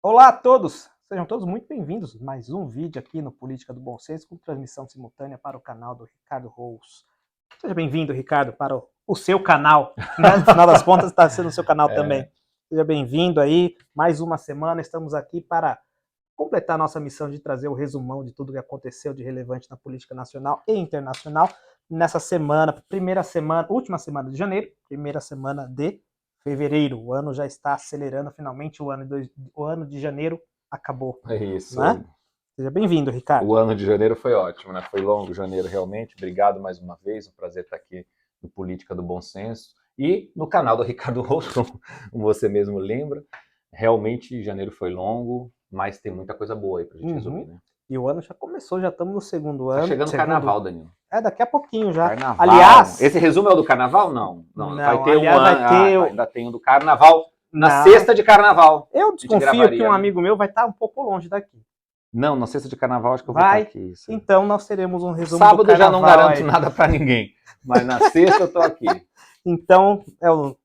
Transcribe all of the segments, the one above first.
Olá a todos, sejam todos muito bem-vindos. Mais um vídeo aqui no Política do Bom Senso, com transmissão simultânea para o canal do Ricardo Rous. Seja bem-vindo, Ricardo, para o seu canal, né? No final das contas está sendo o seu canal também. Seja bem-vindo aí, mais uma semana, estamos aqui para completar a nossa missão de trazer o resumão de tudo que aconteceu de relevante na política nacional e internacional nessa semana, última semana de janeiro, primeira semana de fevereiro. O ano já está acelerando, finalmente o ano de janeiro acabou. É isso. Né? Seja bem-vindo, Ricardo. O ano de janeiro foi ótimo, né? Foi longo janeiro realmente. Obrigado mais uma vez, um prazer estar aqui no Política do Bom Senso e no canal do Ricardo Rous, como você mesmo lembra. Realmente janeiro foi longo, mas tem muita coisa boa aí pra gente resumir, né? E o ano já começou, já estamos no segundo ano. Tá chegando o carnaval, Danilo. Daqui a pouquinho já. Carnaval. Aliás, esse resumo é o do carnaval? Não. Vai ter ainda tem o do carnaval na sexta de carnaval. Eu desconfio que um amigo meu vai estar um pouco longe daqui. Não, na sexta de carnaval acho que eu vou estar aqui. Isso. Então nós teremos um resumo Sábado do carnaval. Já não garanto nada para ninguém, mas na sexta eu tô aqui. Então é o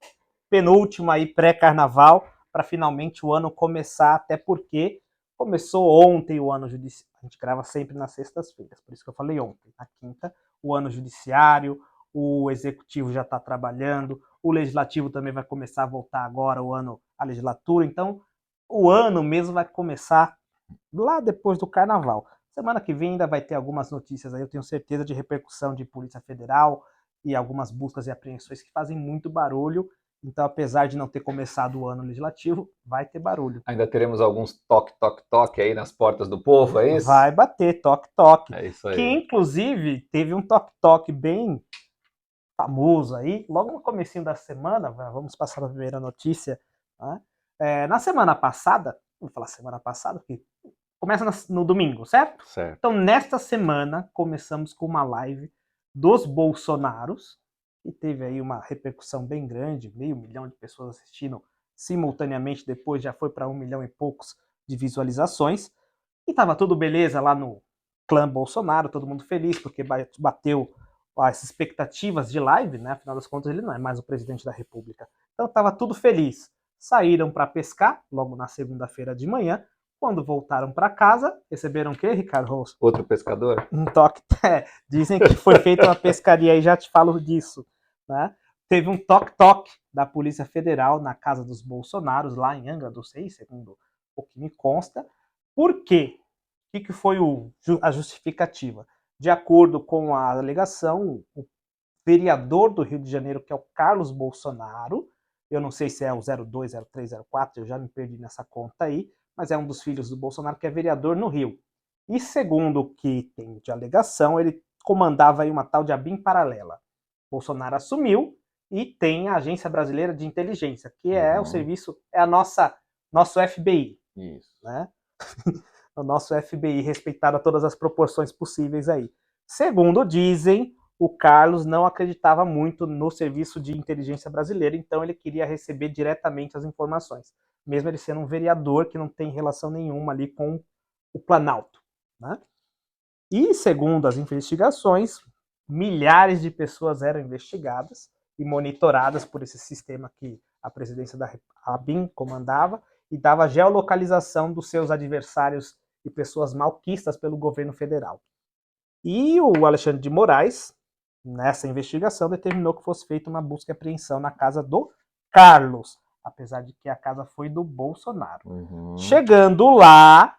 penúltimo aí pré-carnaval para finalmente o ano começar, até porque começou ontem o ano judiciário. A gente grava sempre nas sextas-feiras, por isso que eu falei ontem. Na quinta, o ano judiciário, o executivo já está trabalhando, o legislativo também vai começar a voltar agora, a legislatura. Então, o ano mesmo vai começar lá depois do carnaval. Semana que vem ainda vai ter algumas notícias aí, eu tenho certeza, de repercussão de Polícia Federal e algumas buscas e apreensões que fazem muito barulho. Então, apesar de não ter começado o ano legislativo, vai ter barulho. Ainda teremos alguns toque aí nas portas do povo, é isso? Vai bater toque. É isso aí. Que, inclusive, teve um toque bem famoso aí, logo no comecinho da semana, vamos passar a primeira notícia, né? Na semana passada, vamos falar semana passada, porque começa no domingo, certo? Certo. Então, nesta semana, começamos com uma live dos Bolsonaros, e teve aí uma repercussão bem grande, 500 mil de pessoas assistindo simultaneamente, depois já foi para 1 milhão e poucos de visualizações, e tava tudo beleza lá no clã Bolsonaro, todo mundo feliz, porque bateu as expectativas de live, né? Afinal das contas, ele não é mais o presidente da República. Então tava tudo feliz. Saíram para pescar, logo na segunda-feira de manhã. Quando voltaram para casa, receberam o quê, Ricardo Rous? Outro pescador? Um toque. Dizem que foi feita uma pescaria aí, já te falo disso. Né? Teve um toque da Polícia Federal na casa dos Bolsonaros, lá em Angra dos Reis, segundo o que me consta. Por quê? O que foi a justificativa? De acordo com a alegação, o vereador do Rio de Janeiro, que é o Carlos Bolsonaro, eu não sei se é o 02, 03, 04, eu já me perdi nessa conta aí, mas é um dos filhos do Bolsonaro que é vereador no Rio. E segundo o que tem de alegação, ele comandava aí uma tal de ABIN paralela. Bolsonaro assumiu e tem a Agência Brasileira de Inteligência, que é o serviço, é a nosso FBI. Isso. Né? O nosso FBI, respeitado a todas as proporções possíveis aí. Segundo dizem, o Carlos não acreditava muito no serviço de inteligência brasileiro, então ele queria receber diretamente as informações, mesmo ele sendo um vereador que não tem relação nenhuma ali com o Planalto. Né? E, segundo as investigações, milhares de pessoas eram investigadas e monitoradas por esse sistema que a presidência da ABIN comandava e dava geolocalização dos seus adversários e pessoas malquistas pelo governo federal. E o Alexandre de Moraes, nessa investigação, determinou que fosse feita uma busca e apreensão na casa do Carlos, apesar de que a casa foi do Bolsonaro. Chegando lá,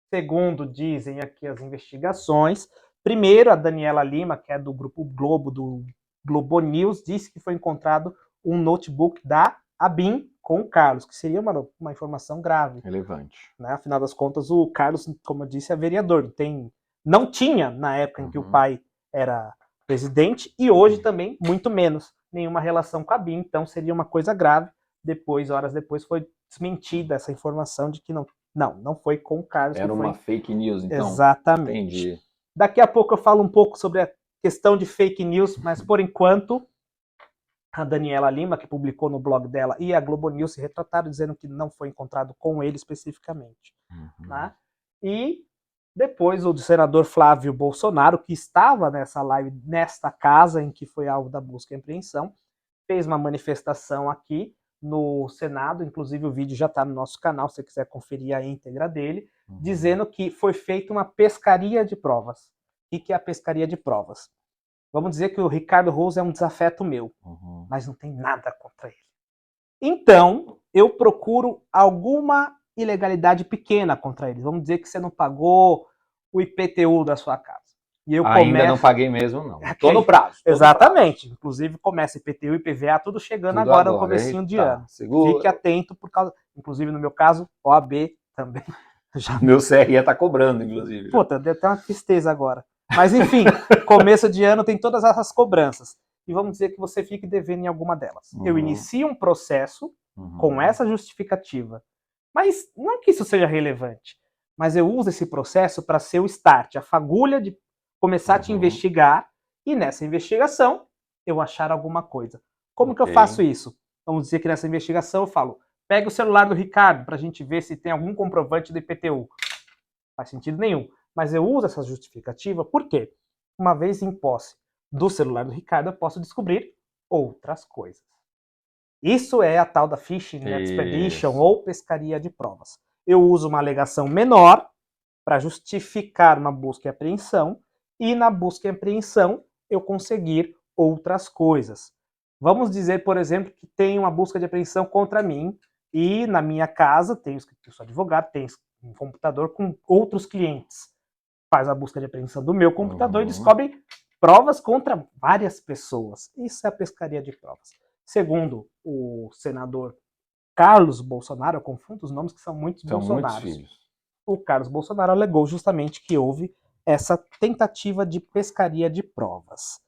segundo dizem aqui as investigações, primeiro a Daniela Lima, que é do Grupo Globo, do Globo News, disse que foi encontrado um notebook da ABIN com o Carlos, que seria uma informação grave. Relevante. Né? Afinal das contas, o Carlos, como eu disse, é vereador. Não tinha, na época em que o pai era presidente, e hoje também, muito menos, nenhuma relação com a ABIN. Então, seria uma coisa grave. Depois, horas depois, foi desmentida essa informação de que não foi com o Carlos. Era uma fake news, então? Exatamente. Entendi. Daqui a pouco eu falo um pouco sobre a questão de fake news, mas, por enquanto, a Daniela Lima, que publicou no blog dela, e a Globo News se retrataram dizendo que não foi encontrado com ele especificamente. Né? E depois o senador Flávio Bolsonaro, que estava nessa live, nesta casa em que foi alvo da busca e apreensão, fez uma manifestação aqui no Senado, inclusive o vídeo já está no nosso canal, se você quiser conferir a íntegra dele, dizendo que foi feita uma pescaria de provas. O que é a pescaria de provas? Vamos dizer que o Ricardo Rose é um desafeto meu, mas não tem nada contra ele. Então, eu procuro alguma ilegalidade pequena contra ele. Vamos dizer que você não pagou o IPTU da sua casa. E eu Ainda não paguei mesmo, não. Estou no prazo. Exatamente. Inclusive, começa IPTU e IPVA, tudo chegando Tudo agora no comecinho de ano. Segura. Fique atento, por causa. Inclusive, no meu caso, OAB também. Meu CRE está cobrando, inclusive. Puta, deu até uma tristeza agora. Mas, enfim, começo de ano tem todas essas cobranças. E vamos dizer que você fique devendo em alguma delas. Eu inicio um processo com essa justificativa. Mas não que isso seja relevante. Mas eu uso esse processo para ser o start, a fagulha de começar a te investigar. E nessa investigação, eu achar alguma coisa. Como que eu faço isso? Vamos dizer que nessa investigação eu falo, pega o celular do Ricardo para a gente ver se tem algum comprovante do IPTU. Não faz sentido nenhum. Mas eu uso essa justificativa porque, uma vez em posse do celular do Ricardo, eu posso descobrir outras coisas. Isso é a tal da Fishing Expedition ou pescaria de provas. Eu uso uma alegação menor para justificar uma busca e apreensão e na busca e apreensão eu conseguir outras coisas. Vamos dizer, por exemplo, que tem uma busca de apreensão contra mim e na minha casa, eu sou advogado, tem um computador com outros clientes. Faz a busca de apreensão do meu computador e descobre provas contra várias pessoas. Isso é a pescaria de provas. Segundo o senador Carlos Bolsonaro, eu confundo os nomes que são muitos Bolsonaros. Muitos filhos. O Carlos Bolsonaro alegou justamente que houve essa tentativa de pescaria de provas.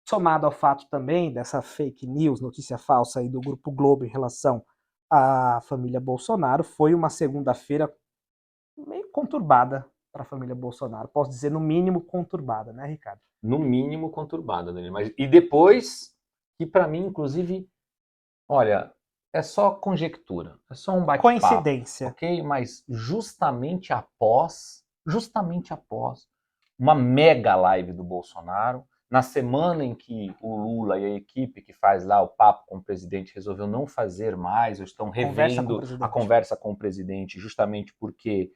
Somado ao fato também dessa fake news, notícia falsa aí do Grupo Globo em relação à família Bolsonaro, foi uma segunda-feira meio conturbada para a família Bolsonaro. Posso dizer, no mínimo, conturbada, né, Ricardo? No mínimo conturbada, Danilo. Mas, e depois, que para mim, inclusive, olha, é só conjectura, é só um bate-papo. Coincidência. Ok? Mas justamente após uma mega live do Bolsonaro, na semana em que o Lula e a equipe que faz lá o papo com o presidente resolveu não fazer mais, ou estão revendo a conversa com o presidente, justamente porque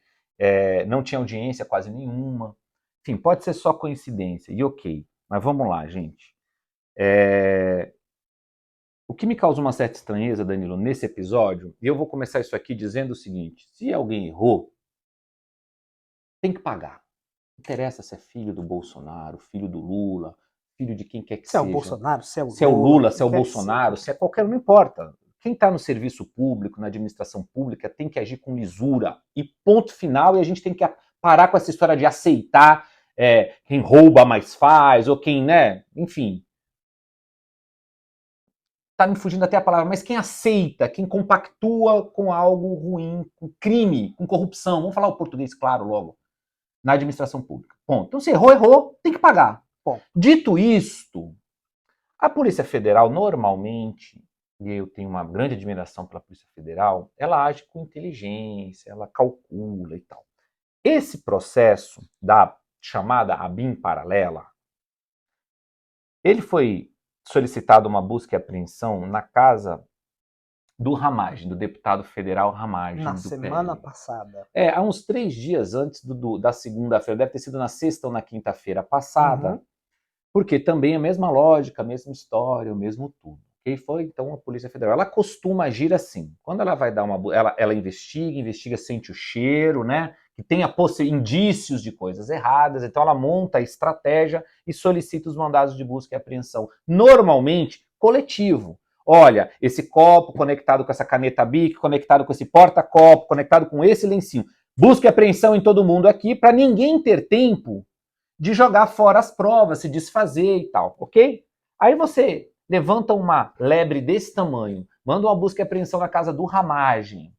não tinha audiência quase nenhuma. Enfim, pode ser só coincidência, e ok. Mas vamos lá, gente. O que me causa uma certa estranheza, Danilo, nesse episódio, e eu vou começar isso aqui dizendo o seguinte, se alguém errou, tem que pagar. Não interessa se é filho do Bolsonaro, filho do Lula, filho de quem quer que seja. Se é o Bolsonaro, se é o Lula, se é o Lula, se é o Bolsonaro, se é qualquer um, não importa. Quem está no serviço público, na administração pública, tem que agir com lisura. E ponto final, e a gente tem que parar com essa história de aceitar quem rouba mais faz, ou quem, né, enfim. Tá me fugindo até a palavra, mas quem aceita, quem compactua com algo ruim, com crime, com corrupção, vamos falar o português claro logo, na administração pública. Ponto. Então, se errou, tem que pagar. Bom, dito isto, a Polícia Federal normalmente, e eu tenho uma grande admiração pela Polícia Federal, ela age com inteligência, ela calcula e tal. Esse processo da chamada ABIN paralela, ele foi solicitado uma busca e apreensão na casa do Ramagem, do deputado federal Ramagem. Na semana passada. Há uns 3 dias antes da segunda-feira, deve ter sido na sexta ou na quinta-feira passada, porque também a mesma lógica, a mesma história, o mesmo tudo. E foi, então, a Polícia Federal. Ela costuma agir assim. Quando ela vai dar ela investiga, sente o cheiro, né? Que tenha indícios de coisas erradas, então ela monta a estratégia e solicita os mandados de busca e apreensão. Normalmente, coletivo. Olha, esse copo conectado com essa caneta Bic, conectado com esse porta-copo, conectado com esse lencinho. Busca e apreensão em todo mundo aqui, para ninguém ter tempo de jogar fora as provas, se desfazer e tal, ok? Aí você levanta uma lebre desse tamanho, manda uma busca e apreensão na casa do Ramagem,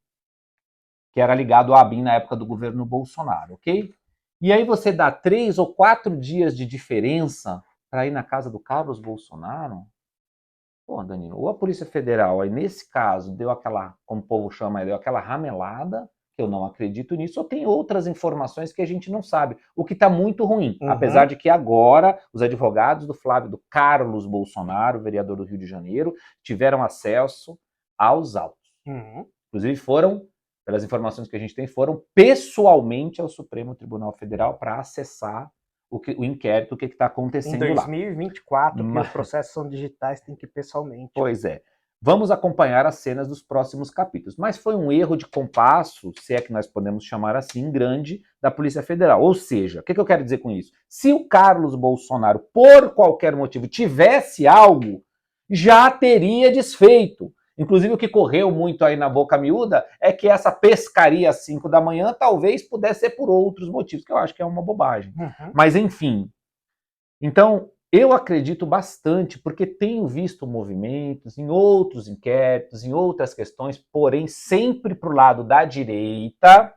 que era ligado à ABIN na época do governo Bolsonaro, ok? E aí você dá 3 ou 4 dias de diferença para ir na casa do Carlos Bolsonaro? Pô, Danilo, ou a Polícia Federal, aí nesse caso, deu aquela, como o povo chama, deu aquela ramelada, que eu não acredito nisso, ou tem outras informações que a gente não sabe, o que está muito ruim, apesar de que agora os advogados do Carlos Bolsonaro, vereador do Rio de Janeiro, tiveram acesso aos autos. Uhum. Inclusive foram, pelas informações que a gente tem, foram pessoalmente ao Supremo Tribunal Federal para acessar o inquérito, o que está acontecendo Em lá. 2024, que Mas- os processos são digitais, tem que ir pessoalmente. Pois é. Vamos acompanhar as cenas dos próximos capítulos. Mas foi um erro de compasso, se é que nós podemos chamar assim, grande, da Polícia Federal. Ou seja, o que eu quero dizer com isso? Se o Carlos Bolsonaro, por qualquer motivo, tivesse algo, já teria desfeito. Inclusive, o que correu muito aí na boca miúda é que essa pescaria às 5 da manhã talvez pudesse ser por outros motivos, que eu acho que é uma bobagem. Uhum. Mas, enfim. Então, eu acredito bastante, porque tenho visto movimentos em outros inquéritos, em outras questões, porém sempre para o lado da direita,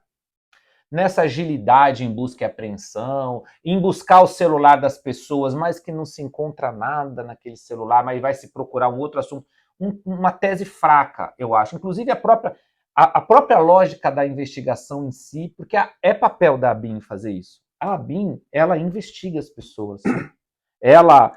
nessa agilidade em busca e apreensão, em buscar o celular das pessoas, mas que não se encontra nada naquele celular, mas vai se procurar um outro assunto. Uma tese fraca, eu acho. Inclusive a própria lógica da investigação em si, porque é papel da ABIN fazer isso. A ABIN, ela investiga as pessoas. Ela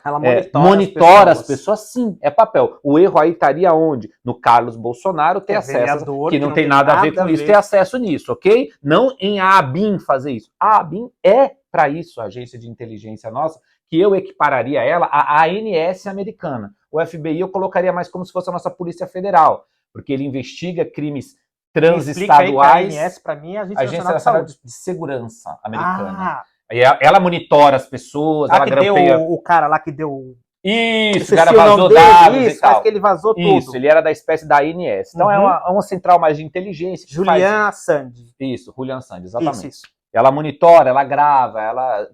monitora as pessoas, sim, é papel. O erro aí estaria onde? No Carlos Bolsonaro ter acesso, que não tem nada a ver com isso, ter acesso nisso, ok? Não em a ABIN fazer isso. A ABIN é para isso, a agência de inteligência nossa, que eu equipararia ela à ANS americana. O FBI eu colocaria mais como se fosse a nossa Polícia Federal, porque ele investiga crimes transestaduais. A ANS, para mim, é a Agência Nacional de Segurança americana. Ah, Ela monitora as pessoas, ela grampeia... o cara lá que deu... Isso, o cara vazou dados e tal. Parece que ele vazou tudo. Isso, ele era da espécie da ANS. Então é uma central mais de inteligência. Julian Assange. Isso, Julian Assange, exatamente. Isso. Ela monitora, ela grava, ela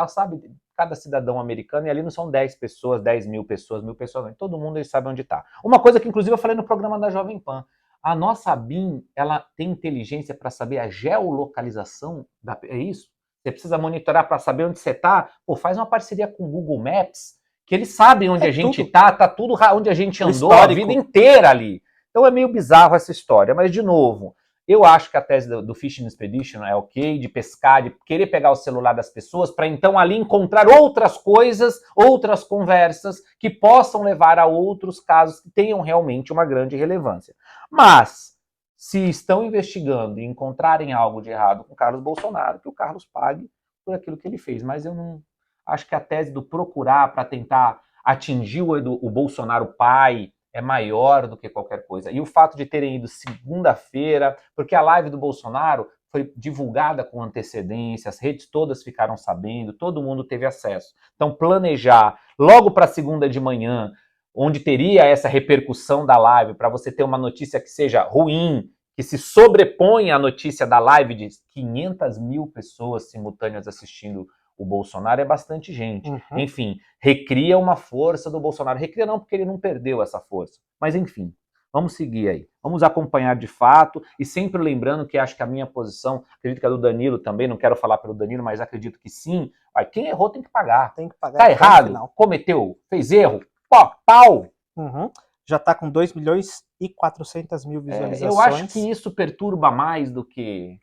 sabe cada cidadão americano, e ali não são 10 pessoas, 10 mil pessoas, não. Todo mundo ele sabe onde está. Uma coisa que inclusive eu falei no programa da Jovem Pan, a nossa ABIN, ela tem inteligência para saber a geolocalização, é isso? Você precisa monitorar para saber onde você está? Pô, faz uma parceria com o Google Maps, que eles sabem onde a gente está, tá tudo onde a gente andou a vida inteira ali. Então é meio bizarro essa história, mas de novo, eu acho que a tese do Fishing Expedition é ok, de pescar, de querer pegar o celular das pessoas para então ali encontrar outras coisas, outras conversas que possam levar a outros casos que tenham realmente uma grande relevância. Mas se estão investigando e encontrarem algo de errado com o Carlos Bolsonaro, que o Carlos pague por aquilo que ele fez. Mas eu não acho que a tese do procurar para tentar atingir o Bolsonaro pai é maior do que qualquer coisa. E o fato de terem ido segunda-feira, porque a live do Bolsonaro foi divulgada com antecedência, as redes todas ficaram sabendo, todo mundo teve acesso. Então, planejar logo para segunda de manhã, onde teria essa repercussão da live, para você ter uma notícia que seja ruim, que se sobreponha à notícia da live de 500 mil pessoas simultâneas assistindo o Bolsonaro, é bastante gente. Uhum. Enfim, recria uma força do Bolsonaro. Recria não, porque ele não perdeu essa força. Mas enfim, vamos seguir aí. Vamos acompanhar de fato, e sempre lembrando que acho que a minha posição, acredito que a do Danilo também, não quero falar pelo Danilo, mas acredito que sim. Quem errou tem que pagar. Tem que pagar. Tá errado? Cometeu? Fez erro? Pau! Uhum. Já está com 2 milhões e 400 mil visualizações. Eu acho que isso perturba mais do que...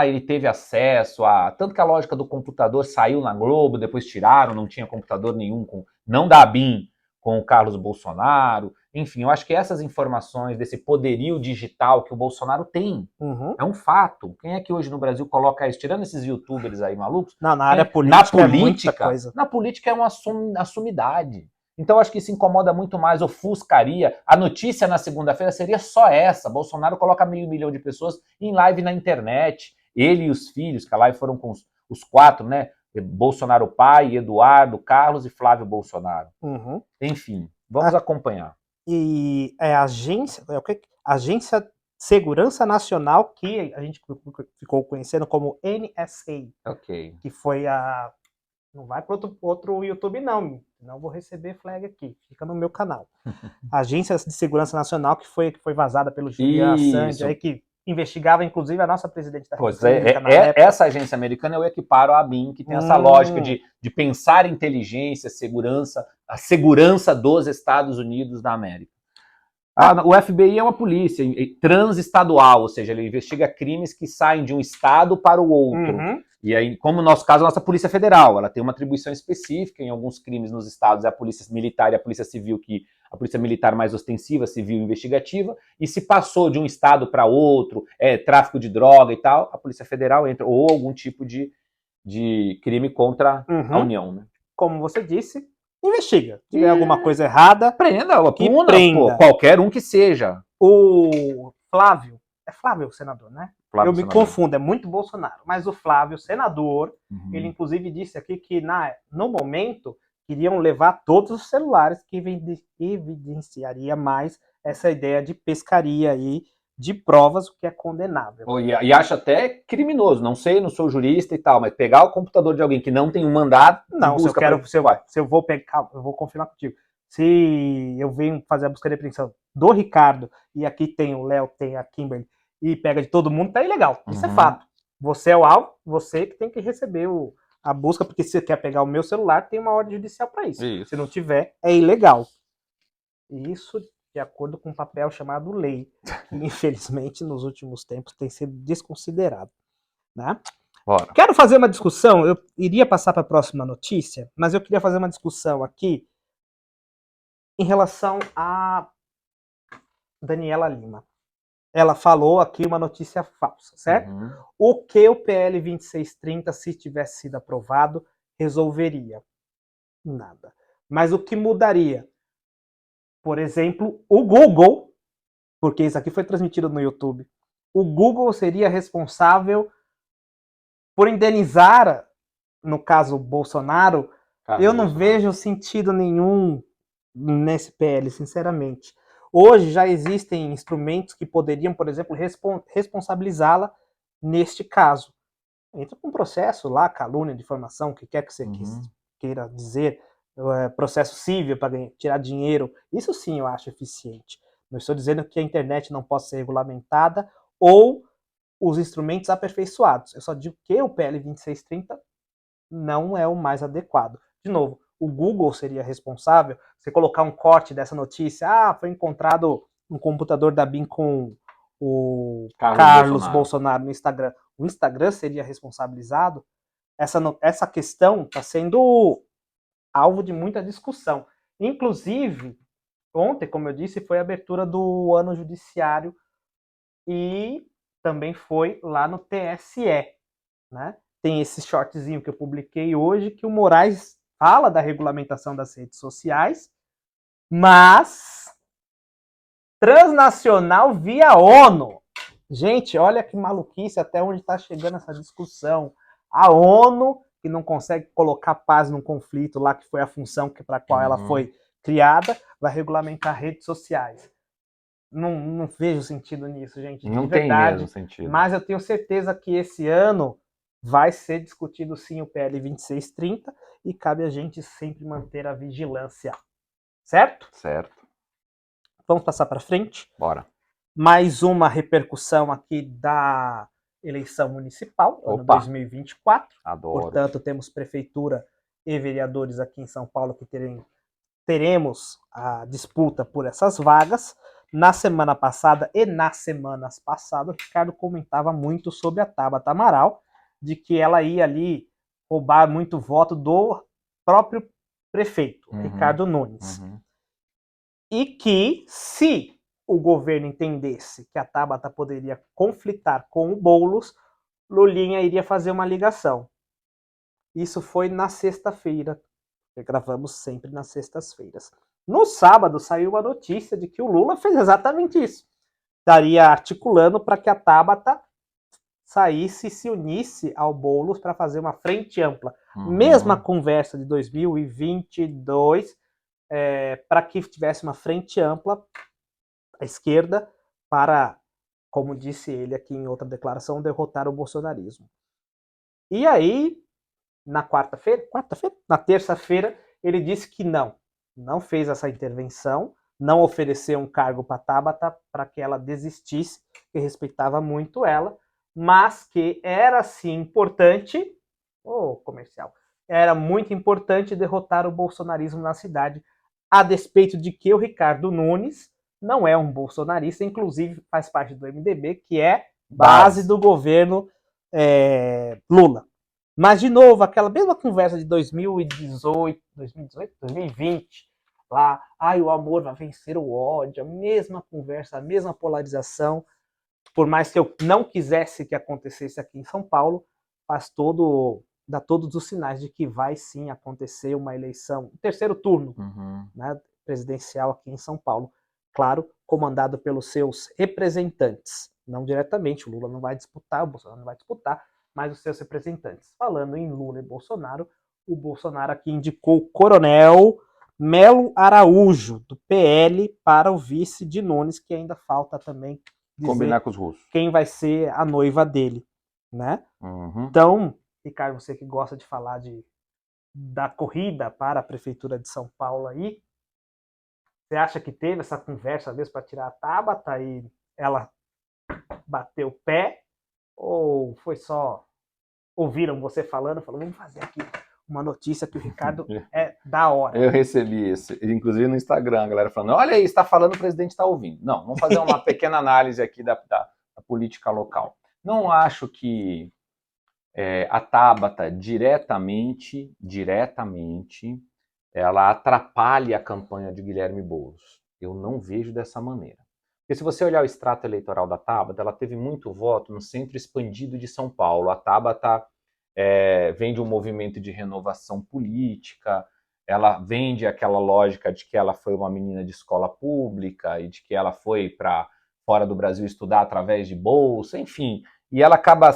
ele teve acesso a... Tanto que a lógica do computador saiu na Globo, depois tiraram, não tinha computador nenhum, não da ABIN, com o Carlos Bolsonaro. Enfim, eu acho que essas informações desse poderio digital que o Bolsonaro tem, é um fato. Quem é que hoje no Brasil coloca isso? Tirando esses youtubers aí malucos? Não, na área política, na política é uma sumidade. Então, acho que isso incomoda muito mais, ofuscaria. A notícia na segunda-feira seria só essa. Bolsonaro coloca 500 mil de pessoas em live na internet. Ele e os filhos, que a live foram com os 4, né? Bolsonaro pai, Eduardo, Carlos e Flávio Bolsonaro. Uhum. Enfim, vamos acompanhar. E a Agência Segurança Nacional, que a gente ficou conhecendo como NSA. Ok. Que foi a... Não vai para outro YouTube, não. Não vou receber flag aqui. Fica no meu canal. A Agência de Segurança Nacional, que foi vazada pelo Julian Assange, aí, que investigava, inclusive, a nossa presidente da República. Essa agência americana eu equiparo à ABIN, que tem essa lógica de pensar inteligência, segurança, a segurança dos Estados Unidos da América. O FBI é uma polícia transestadual, ou seja, ele investiga crimes que saem de um estado para o outro. E aí, como no nosso caso, a nossa Polícia Federal, ela tem uma atribuição específica em alguns crimes nos estados, é a Polícia Militar e a Polícia Civil, que a Polícia Militar mais ostensiva, civil e investigativa, e se passou de um estado para outro, tráfico de droga e tal, a Polícia Federal entra, ou algum tipo de crime contra a União, né? Como você disse, investiga. Se tiver alguma coisa errada, prenda, prenda. Pô, qualquer um que seja. O Flávio, é Flávio o senador, né? Flávio, eu me senador. Confundo, é muito Bolsonaro. Mas o Flávio, senador, ele inclusive disse aqui que no momento queriam levar todos os celulares, que evidenciaria mais essa ideia de pescaria aí de provas, o que é condenável. E acho até criminoso, não sei, não sou jurista e tal, mas pegar o computador de alguém que não tem um mandato... Não, se eu vou pegar, eu vou confirmar contigo. Se eu venho fazer a busca de apreensão do Ricardo, e aqui tem o Léo, tem a Kimberly, e pega de todo mundo, tá ilegal. Isso é fato. Você é o alvo, você que tem que receber a busca, porque se você quer pegar o meu celular, tem uma ordem judicial para isso. Se não tiver, é ilegal. Isso de acordo com um papel chamado lei, que infelizmente nos últimos tempos tem sido desconsiderado. Né? Bora. Quero fazer uma discussão, eu iria passar para a próxima notícia, mas eu queria fazer uma discussão aqui em relação a Daniela Lima. Ela falou aqui uma notícia falsa, certo? O que o PL 2630, se tivesse sido aprovado, resolveria? Nada. Mas o que mudaria? Por exemplo, o Google, porque isso aqui foi transmitido no YouTube, o Google seria responsável por indenizar, no caso Bolsonaro. Eu não vejo sentido nenhum nesse PL, sinceramente. Hoje já existem instrumentos que poderiam, por exemplo, responsabilizá-la neste caso. Entra com um processo lá, calúnia, difamação, o que quer que você queira dizer, processo civil para tirar dinheiro. Isso sim eu acho eficiente. Não estou dizendo que a internet não possa ser regulamentada ou os instrumentos aperfeiçoados. Eu só digo que o PL 2630 não é o mais adequado. De novo, o Google seria responsável, você colocar um corte dessa notícia, foi encontrado um computador da BIM com o Carlos Bolsonaro no Instagram. O Instagram seria responsabilizado? Essa questão está sendo alvo de muita discussão. Inclusive, ontem, como eu disse, foi a abertura do ano judiciário e também foi lá no TSE, né? Tem esse shortzinho que eu publiquei hoje, que o Moraes fala da regulamentação das redes sociais, mas transnacional via ONU. Gente, olha que maluquice até onde está chegando essa discussão. A ONU, que não consegue colocar paz num conflito lá, que foi a função para a qual ela foi criada, vai regulamentar redes sociais. Não vejo sentido nisso, gente. Não de verdade, tem mesmo sentido. Mas eu tenho certeza que esse ano vai ser discutido sim o PL 2630 e cabe a gente sempre manter a vigilância. Certo? Certo. Vamos passar para frente? Bora. Mais uma repercussão aqui da eleição municipal, ano 2024. Adoro. Portanto, temos prefeitura e vereadores aqui em São Paulo que teremos a disputa por essas vagas. Na semana passada e nas semanas passadas, o Ricardo comentava muito sobre a Tabata Amaral, de que ela ia ali roubar muito voto do próprio prefeito, Ricardo Nunes. E que, se o governo entendesse que a Tabata poderia conflitar com o Boulos, Lulinha iria fazer uma ligação. Isso foi na sexta-feira. Gravamos sempre nas sextas-feiras. No sábado saiu uma notícia de que o Lula fez exatamente isso. Estaria articulando para que a Tabata saísse e se unisse ao Boulos para fazer uma frente ampla. Mesma conversa de 2022, para que tivesse uma frente ampla à esquerda para, como disse ele aqui em outra declaração, derrotar o bolsonarismo. E aí, na na terça-feira, ele disse que não fez essa intervenção, não ofereceu um cargo para Tabata para que ela desistisse, que respeitava muito ela, mas que era sim importante, era muito importante derrotar o bolsonarismo na cidade, a despeito de que o Ricardo Nunes não é um bolsonarista, inclusive faz parte do MDB, que é base do governo Lula. Mas, de novo, aquela mesma conversa de 2018, 2020, lá, o amor vai vencer o ódio, a mesma conversa, a mesma polarização. Por mais que eu não quisesse que acontecesse aqui em São Paulo, dá todos os sinais de que vai sim acontecer uma eleição, um terceiro turno, né, presidencial aqui em São Paulo, claro, comandado pelos seus representantes, não diretamente, o Lula não vai disputar, o Bolsonaro não vai disputar, mas os seus representantes. Falando em Lula e Bolsonaro, o Bolsonaro aqui indicou o Coronel Melo Araújo, do PL, para o vice de Nunes, que ainda falta também combinar com os russos. Quem vai ser a noiva dele, né? Então, Ricardo, você que gosta de falar da corrida para a Prefeitura de São Paulo aí, você acha que teve essa conversa mesmo para tirar a Tabata e ela bateu o pé? Ou foi só ouviram você falando, vamos fazer aqui uma notícia que o Ricardo é da hora. Eu recebi isso, inclusive no Instagram, a galera falando, olha aí, está falando, o presidente está ouvindo. Não, vamos fazer uma pequena análise aqui da política local. Não acho que a Tabata diretamente, ela atrapalhe a campanha de Guilherme Boulos. Eu não vejo dessa maneira. Porque se você olhar o extrato eleitoral da Tabata, ela teve muito voto no centro expandido de São Paulo. A Tabata vem de um movimento de renovação política, ela vende aquela lógica de que ela foi uma menina de escola pública e de que ela foi para fora do Brasil estudar através de bolsa, enfim. E ela acaba,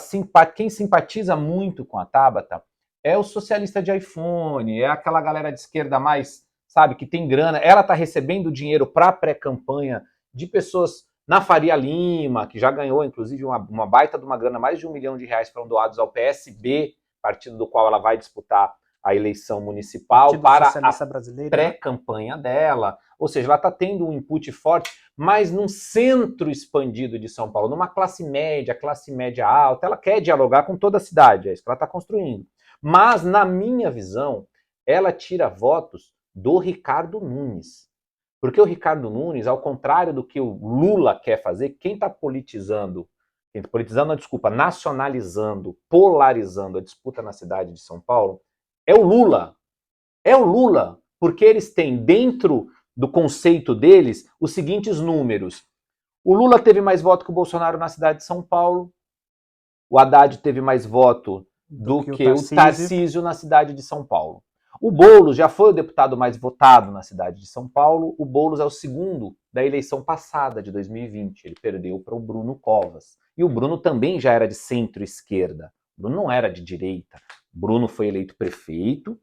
quem simpatiza muito com a Tabata é o socialista de iPhone, é aquela galera de esquerda mais, sabe, que tem grana. Ela está recebendo dinheiro para pré-campanha de pessoas na Faria Lima, que já ganhou, inclusive, uma baita de uma grana, mais de R$1 milhão foram doados ao PSB, partido do qual ela vai disputar a eleição municipal, para a pré-campanha dela. Ou seja, ela está tendo um input forte, mas num centro expandido de São Paulo, numa classe média alta, ela quer dialogar com toda a cidade, é isso que ela está construindo. Mas, na minha visão, ela tira votos do Ricardo Nunes. Porque o Ricardo Nunes, ao contrário do que o Lula quer fazer, quem está nacionalizando, polarizando a disputa na cidade de São Paulo, é o Lula. É o Lula, porque eles têm dentro do conceito deles os seguintes números. O Lula teve mais voto que o Bolsonaro na cidade de São Paulo, o Haddad teve mais voto do que o Tarcísio na cidade de São Paulo. O Boulos já foi o deputado mais votado na cidade de São Paulo. O Boulos é o segundo da eleição passada, de 2020. Ele perdeu para o Bruno Covas. E o Bruno também já era de centro-esquerda. O Bruno não era de direita. O Bruno foi eleito prefeito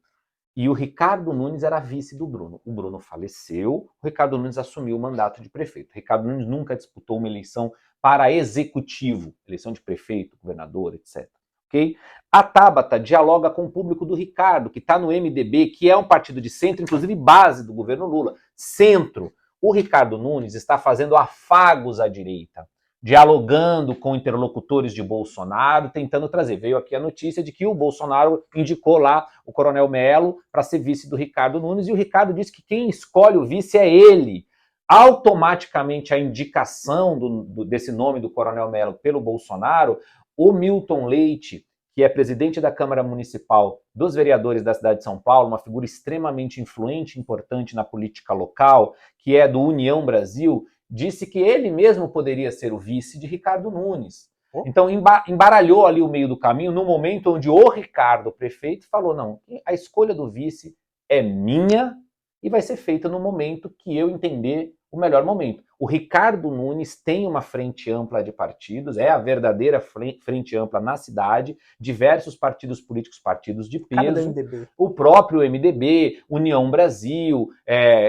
e o Ricardo Nunes era vice do Bruno. O Bruno faleceu, o Ricardo Nunes assumiu o mandato de prefeito. O Ricardo Nunes nunca disputou uma eleição para executivo, eleição de prefeito, governador, etc. Okay? A Tabata dialoga com o público do Ricardo, que está no MDB, que é um partido de centro, inclusive base do governo Lula. Centro. O Ricardo Nunes está fazendo afagos à direita, dialogando com interlocutores de Bolsonaro, tentando trazer. Veio aqui a notícia de que o Bolsonaro indicou lá o Coronel Melo para ser vice do Ricardo Nunes, e o Ricardo disse que quem escolhe o vice é ele. Automaticamente a indicação desse nome do Coronel Melo pelo Bolsonaro, o Milton Leite, que é presidente da Câmara Municipal dos Vereadores da cidade de São Paulo, uma figura extremamente influente e importante na política local, que é do União Brasil, disse que ele mesmo poderia ser o vice de Ricardo Nunes. Então embaralhou ali o meio do caminho, no momento onde o Ricardo, o prefeito, falou, não, a escolha do vice é minha e vai ser feita no momento que eu entender o melhor momento. O Ricardo Nunes tem uma frente ampla de partidos, é a verdadeira frente ampla na cidade, diversos partidos políticos, partidos de peso, o próprio MDB, União Brasil,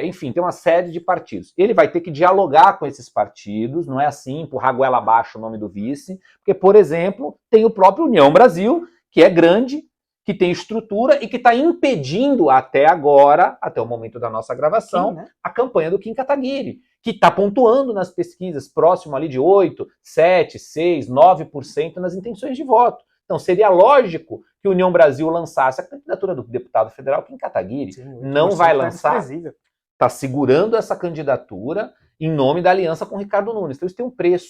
enfim, tem uma série de partidos. Ele vai ter que dialogar com esses partidos, não é assim, empurrar goela abaixo o nome do vice, porque, por exemplo, tem o próprio União Brasil, que é grande, que tem estrutura e que está impedindo até agora, até o momento da nossa gravação, sim, né, a campanha do Kim Kataguiri, que está pontuando nas pesquisas, próximo ali de 8, 7, 6, 9% nas intenções de voto. Então seria lógico que a União Brasil lançasse a candidatura do deputado federal Kim Kataguiri. Sim, não vai lançar, está segurando essa candidatura em nome da aliança com o Ricardo Nunes. Então isso tem um preço,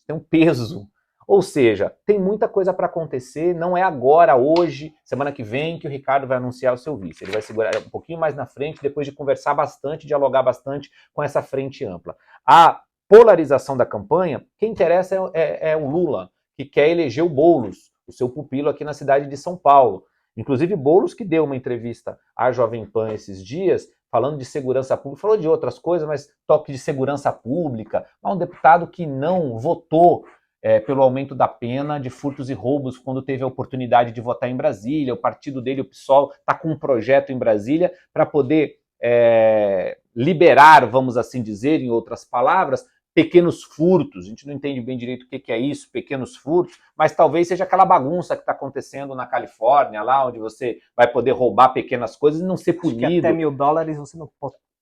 tem um peso. Ou seja, tem muita coisa para acontecer, não é agora, hoje, semana que vem, que o Ricardo vai anunciar o seu vice. Ele vai segurar um pouquinho mais na frente, depois de conversar bastante, dialogar bastante com essa frente ampla. A polarização da campanha, quem interessa é o Lula, que quer eleger o Boulos, o seu pupilo aqui na cidade de São Paulo. Inclusive Boulos, que deu uma entrevista à Jovem Pan esses dias, falando de segurança pública, falou de outras coisas, mas toque de segurança pública. Há um deputado que não votou pelo aumento da pena de furtos e roubos quando teve a oportunidade de votar em Brasília. O partido dele, o PSOL, está com um projeto em Brasília para poder liberar, vamos assim dizer, em outras palavras, pequenos furtos. A gente não entende bem direito o que é isso, pequenos furtos, mas talvez seja aquela bagunça que está acontecendo na Califórnia, lá onde você vai poder roubar pequenas coisas e não ser punido. Acho que até $1.000 você não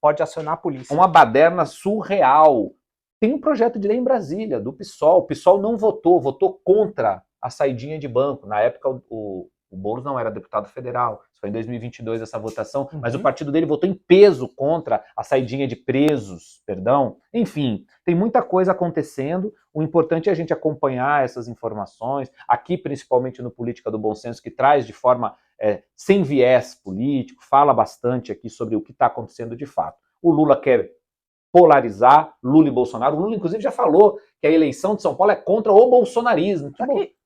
pode acionar a polícia. Uma baderna surreal. Tem um projeto de lei em Brasília, do PSOL. O PSOL não votou contra a saidinha de banco. Na época, o Boulos não era deputado federal. Isso foi em 2022 essa votação, mas o partido dele votou em peso contra a saidinha de presos, perdão. Enfim, tem muita coisa acontecendo. O importante é a gente acompanhar essas informações, aqui principalmente no Política do Bom Senso, que traz de forma sem viés político, fala bastante aqui sobre o que está acontecendo de fato. O Lula quer polarizar Lula e Bolsonaro. O Lula, inclusive, já falou que a eleição de São Paulo é contra o bolsonarismo.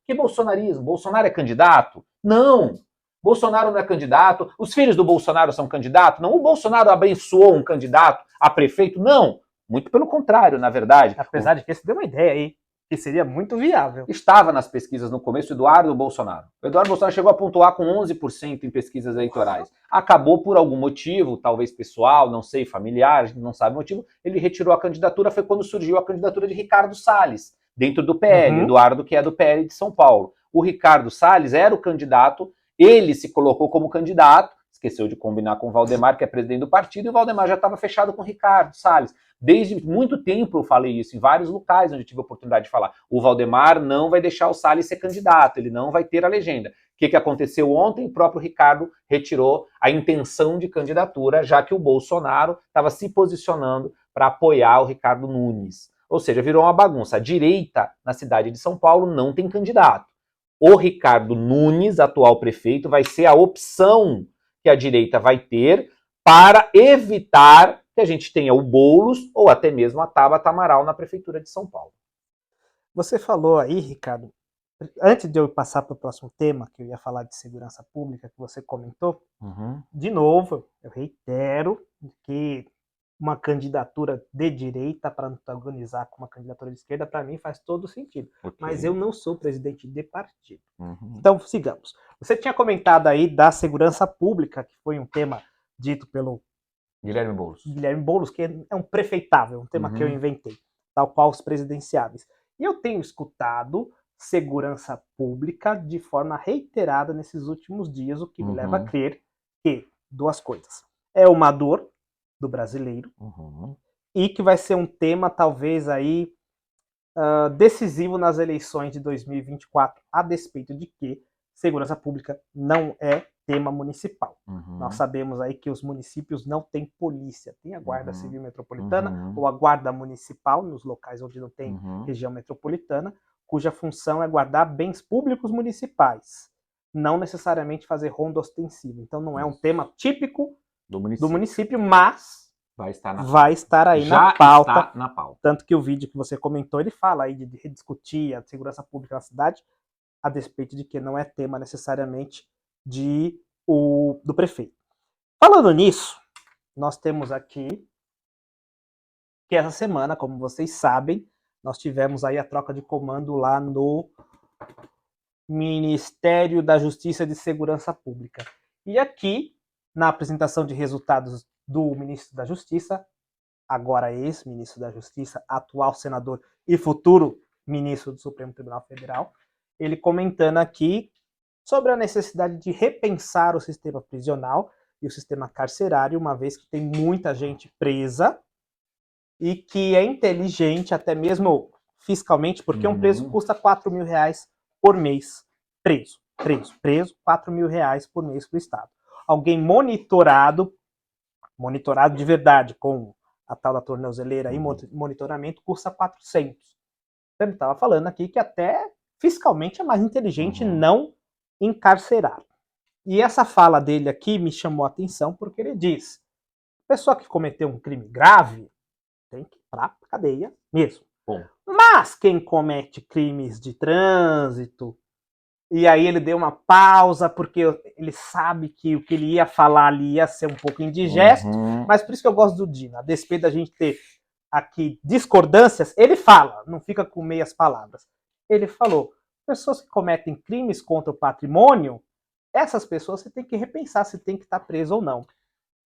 Que bolsonarismo? Bolsonaro é candidato? Não! Bolsonaro não é candidato. Os filhos do Bolsonaro são candidatos? Não. O Bolsonaro abençoou um candidato a prefeito? Não. Muito pelo contrário, na verdade. Apesar de que você deu uma ideia aí, que seria muito viável. Estava nas pesquisas no começo Eduardo Bolsonaro. O Eduardo Bolsonaro chegou a pontuar com 11% em pesquisas eleitorais. Acabou por algum motivo, talvez pessoal, não sei, familiar, a gente não sabe o motivo, ele retirou a candidatura, foi quando surgiu a candidatura de Ricardo Salles, dentro do PL, Eduardo que é do PL de São Paulo. O Ricardo Salles era o candidato, ele se colocou como candidato, esqueceu de combinar com o Valdemar, que é presidente do partido, e o Valdemar já estava fechado com o Ricardo Salles. Desde muito tempo eu falei isso, em vários locais onde eu tive a oportunidade de falar. O Valdemar não vai deixar o Salles ser candidato, ele não vai ter a legenda. O que aconteceu ontem? O próprio Ricardo retirou a intenção de candidatura, já que o Bolsonaro estava se posicionando para apoiar o Ricardo Nunes. Ou seja, virou uma bagunça. A direita na cidade de São Paulo não tem candidato. O Ricardo Nunes, atual prefeito, vai ser a opção que a direita vai ter para evitar que a gente tenha o Boulos ou até mesmo a Tabata Amaral na Prefeitura de São Paulo. Você falou aí, Ricardo, antes de eu passar para o próximo tema, que eu ia falar de segurança pública, que você comentou, de novo, eu reitero que uma candidatura de direita para antagonizar com uma candidatura de esquerda, para mim, faz todo sentido. Okay. Mas eu não sou presidente de partido. Então, sigamos. Você tinha comentado aí da segurança pública, que foi um tema dito pelo Guilherme Boulos. Guilherme Boulos, que é um prefeitável, um tema que eu inventei, tal qual os presidenciáveis. E eu tenho escutado segurança pública de forma reiterada nesses últimos dias, o que me leva a crer que duas coisas. É uma dor do brasileiro e que vai ser um tema talvez aí decisivo nas eleições de 2024, a despeito de que segurança pública não é tema municipal. Nós sabemos aí que os municípios não têm polícia, tem a Guarda Civil Metropolitana ou a Guarda Municipal, nos locais onde não tem região metropolitana, cuja função é guardar bens públicos municipais, não necessariamente fazer ronda ostensiva. Então não é um tema típico do município, mas vai estar aí na pauta. Tanto que o vídeo que você comentou, ele fala aí de rediscutir a segurança pública na cidade, a despeito de que não é tema necessariamente do prefeito. Falando nisso, nós temos aqui que essa semana, como vocês sabem, nós tivemos aí a troca de comando lá no Ministério da Justiça e de Segurança Pública. E aqui, na apresentação de resultados do ministro da Justiça, agora ex-ministro da Justiça, atual senador e futuro ministro do Supremo Tribunal Federal, ele comentando aqui sobre a necessidade de repensar o sistema prisional e o sistema carcerário, uma vez que tem muita gente presa e que é inteligente, até mesmo fiscalmente, porque um preso custa R$4.000 por mês preso, R$4.000 por mês para o Estado. Alguém monitorado de verdade, com a tal da tornozeleira e monitoramento, custa 400. Então, ele estava falando aqui que até fiscalmente é mais inteligente não encarcerar. E essa fala dele aqui me chamou a atenção porque ele diz: a pessoa que cometeu um crime grave tem que ir pra cadeia mesmo. Bom. Mas quem comete crimes de trânsito, e aí ele deu uma pausa porque ele sabe que o que ele ia falar ali ia ser um pouco indigesto, mas por isso que eu gosto do Dino. A despeito da gente ter aqui discordâncias, ele fala, não fica com meias palavras. Ele falou: pessoas que cometem crimes contra o patrimônio, essas pessoas você tem que repensar se tem que estar preso ou não.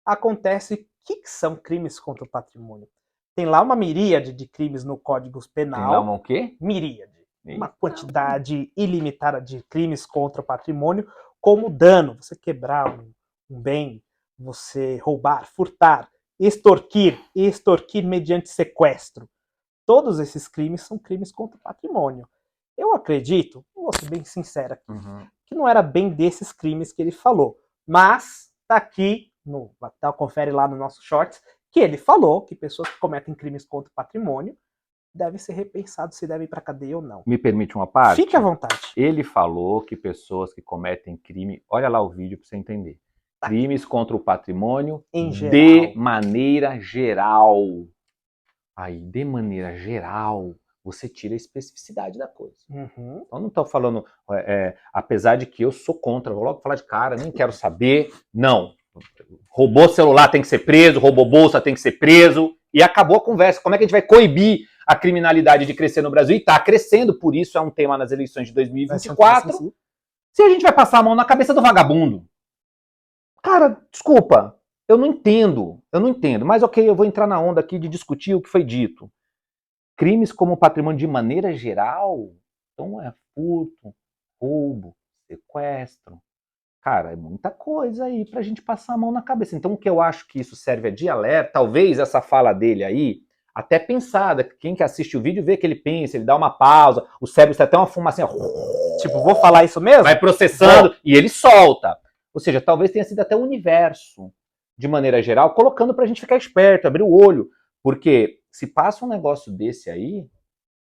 Acontece, o que são crimes contra o patrimônio? Tem lá uma miríade de crimes no Código Penal. Tem lá uma o quê? Miríade. Uma quantidade ilimitada de crimes contra o patrimônio, como dano, você quebrar um bem, você roubar, furtar, extorquir mediante sequestro. Todos esses crimes são crimes contra o patrimônio. Eu acredito, vou ser bem sincero aqui, que não era bem desses crimes que ele falou. Mas tá aqui, confere lá no nosso shorts, que ele falou que pessoas que cometem crimes contra o patrimônio deve ser repensado se deve ir para cadeia ou não. Me permite uma parte? Fique à vontade. Ele falou que pessoas que cometem crime, olha lá o vídeo para você entender, crimes contra o patrimônio de maneira geral. Aí, de maneira geral, você tira a especificidade da coisa. Eu não estou falando, apesar de que eu sou contra, vou logo falar de cara, nem quero saber, não. Roubou celular tem que ser preso, roubou bolsa tem que ser preso, e acabou a conversa. Como é que a gente vai coibir a criminalidade de crescer no Brasil? E está crescendo, por isso é um tema nas eleições de 2024. Se a gente vai passar a mão na cabeça do vagabundo. Cara, desculpa, eu não entendo, mas ok, eu vou entrar na onda aqui de discutir o que foi dito. Crimes como patrimônio de maneira geral, então é furto, roubo, sequestro. Cara, é muita coisa aí pra gente passar a mão na cabeça. Então o que eu acho que isso serve de alerta, talvez essa fala dele aí, até pensada, quem que assiste o vídeo vê que ele pensa, ele dá uma pausa, o cérebro tem até uma fumacinha, tipo, vou falar isso mesmo? Vai processando e ele solta. Ou seja, talvez tenha sido até o universo, de maneira geral, colocando pra gente ficar esperto, abrir o olho. Porque se passa um negócio desse aí,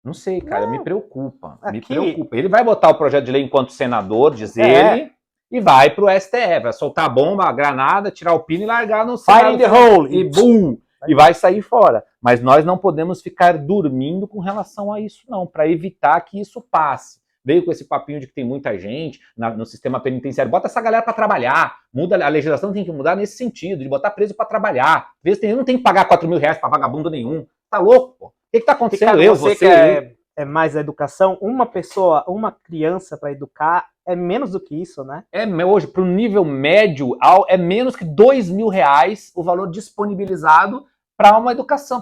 não sei, cara, me preocupa. Me preocupa. Ele vai botar o projeto de lei enquanto senador, diz ele, e vai pro STF, vai soltar a bomba, a granada, tirar o pino e largar no Fire in the hole! E bum! E vai sair fora. Mas nós não podemos ficar dormindo com relação a isso, não, para evitar que isso passe. Veio com esse papinho de que tem muita gente no sistema penitenciário. Bota essa galera para trabalhar. Muda a legislação, tem que mudar nesse sentido, de botar preso para trabalhar. Às vezes não tem que pagar R$4.000 para vagabundo nenhum. Tá louco, pô? O que tá acontecendo? Você que é mais a educação, uma pessoa, uma criança para educar é menos do que isso, né? Hoje, para o nível médio, é menos que R$2.000 o valor disponibilizado para uma educação,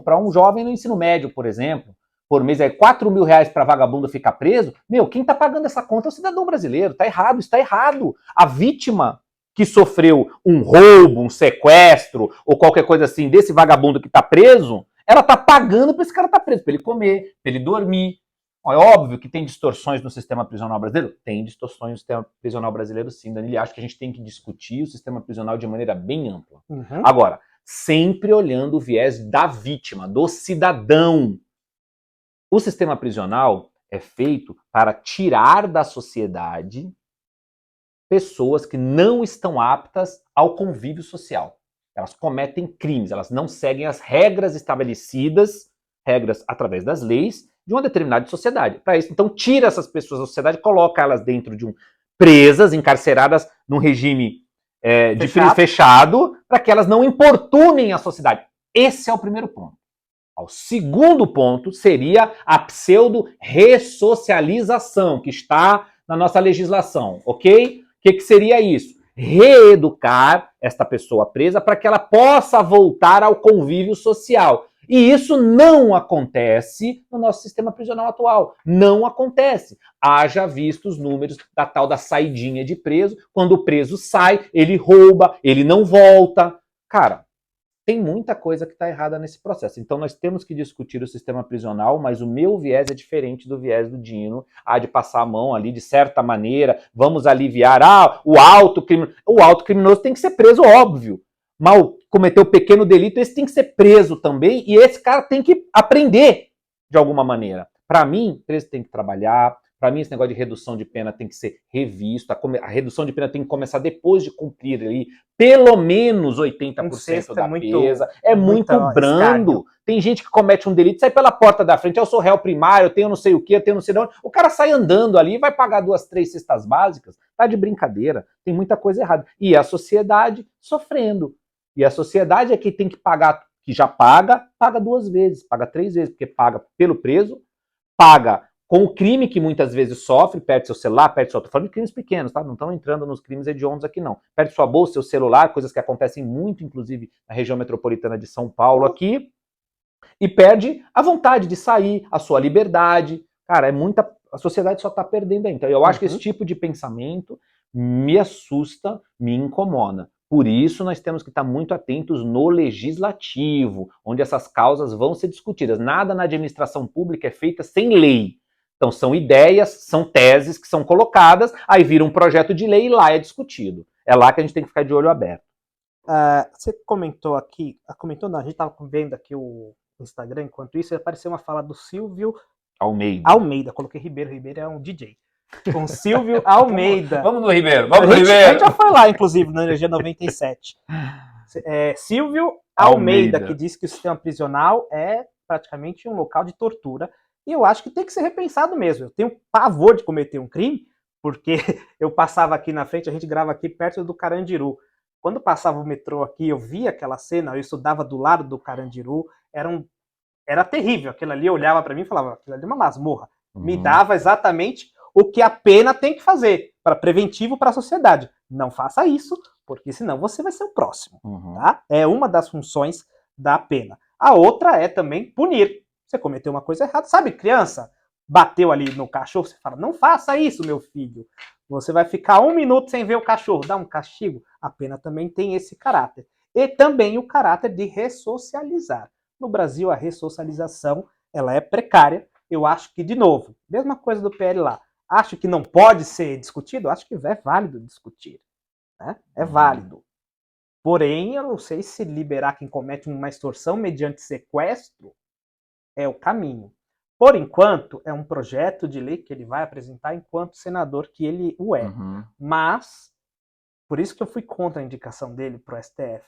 para um jovem no ensino médio, por exemplo. Por mês é R$4.000 para vagabundo ficar preso. Meu, quem tá pagando essa conta é o cidadão brasileiro. Tá errado, isso tá errado. A vítima que sofreu um roubo, um sequestro ou qualquer coisa assim desse vagabundo que tá preso, ela tá pagando para esse cara tá preso, para ele comer, para ele dormir. É óbvio que tem distorções no sistema prisional brasileiro? Tem distorções no sistema prisional brasileiro, sim, Danilo. Acho que a gente tem que discutir o sistema prisional de maneira bem ampla. Agora, sempre olhando o viés da vítima, do cidadão. O sistema prisional é feito para tirar da sociedade pessoas que não estão aptas ao convívio social. Elas cometem crimes, elas não seguem as regras estabelecidas, regras através das leis, de uma determinada sociedade. Para isso, então, tira essas pessoas da sociedade, coloca elas dentro de presas, encarceradas num regime fechado, para que elas não importunem a sociedade. Esse é o primeiro ponto. O segundo ponto seria a pseudo-ressocialização, que está na nossa legislação, ok? O que seria isso? Reeducar esta pessoa presa para que ela possa voltar ao convívio social. E isso não acontece no nosso sistema prisional atual. Não acontece. Haja visto os números da tal da saidinha de preso. Quando o preso sai, ele rouba, ele não volta. Cara, tem muita coisa que está errada nesse processo. Então nós temos que discutir o sistema prisional, mas o meu viés é diferente do viés do Dino. De passar a mão ali de certa maneira, vamos aliviar. O autocriminoso tem que ser preso, óbvio. Mal cometeu pequeno delito, esse tem que ser preso também, e esse cara tem que aprender de alguma maneira. Para mim, preso tem que trabalhar. Para mim, esse negócio de redução de pena tem que ser revisto. A redução de pena tem que começar depois de cumprir ali pelo menos 80% da pesa. É muito brando. Escárnio. Tem gente que comete um delito, sai pela porta da frente, eu sou réu primário, eu tenho não sei o quê, eu tenho não sei de onde. O cara sai andando ali e vai pagar 2, 3 cestas básicas. Tá de brincadeira. Tem muita coisa errada. E a sociedade sofrendo. E a sociedade é que tem que pagar, que já paga 2 vezes, paga 3 vezes, porque paga pelo preso, paga com o crime que muitas vezes sofre, perde seu celular, perde sua... Tô falando de crimes pequenos, tá? Não estão entrando nos crimes hediondos aqui, não. Perde sua bolsa, seu celular, coisas que acontecem muito, inclusive, na região metropolitana de São Paulo aqui, e perde a vontade de sair, a sua liberdade. Cara, é muita... A sociedade só tá perdendo aí. Então, eu acho que esse tipo de pensamento me assusta, me incomoda. Por isso, nós temos que estar muito atentos no legislativo, onde essas causas vão ser discutidas. Nada na administração pública é feita sem lei. Então, são ideias, são teses que são colocadas, aí vira um projeto de lei e lá é discutido. É lá que a gente tem que ficar de olho aberto. Você comentou aqui, comentou não, a gente estava vendo aqui o Instagram, enquanto isso, apareceu uma fala do Silvio Almeida. Coloquei Ribeiro é um DJ. Com Silvio Almeida. Vamos no Ribeiro, A gente já foi lá, inclusive, na Energia 97. Silvio Almeida, que diz que o sistema prisional é praticamente um local de tortura. E eu acho que tem que ser repensado mesmo. Eu tenho pavor de cometer um crime, porque eu passava aqui na frente, a gente grava aqui perto do Carandiru. Quando passava o metrô aqui, eu via aquela cena, eu estudava do lado do Carandiru, era terrível. Aquilo ali, eu olhava para mim e falava, aquilo ali é uma masmorra. Me dava exatamente o que a pena tem que fazer, para preventivo para a sociedade. Não faça isso, porque senão você vai ser o próximo. Tá? É uma das funções da pena. A outra é também punir. Você cometeu uma coisa errada. Sabe, criança, bateu ali no cachorro, você fala, não faça isso, meu filho. Você vai ficar 1 minuto sem ver o cachorro, dá um castigo. A pena também tem esse caráter. E também o caráter de ressocializar. No Brasil, a ressocialização ela é precária. Eu acho que, de novo, mesma coisa do PL lá. Acho que não pode ser discutido? Acho que é válido discutir. Né? É válido. Porém, eu não sei se liberar quem comete uma extorsão mediante sequestro é o caminho. Por enquanto, é um projeto de lei que ele vai apresentar enquanto senador que ele o é. Mas, por isso que eu fui contra a indicação dele para o STF.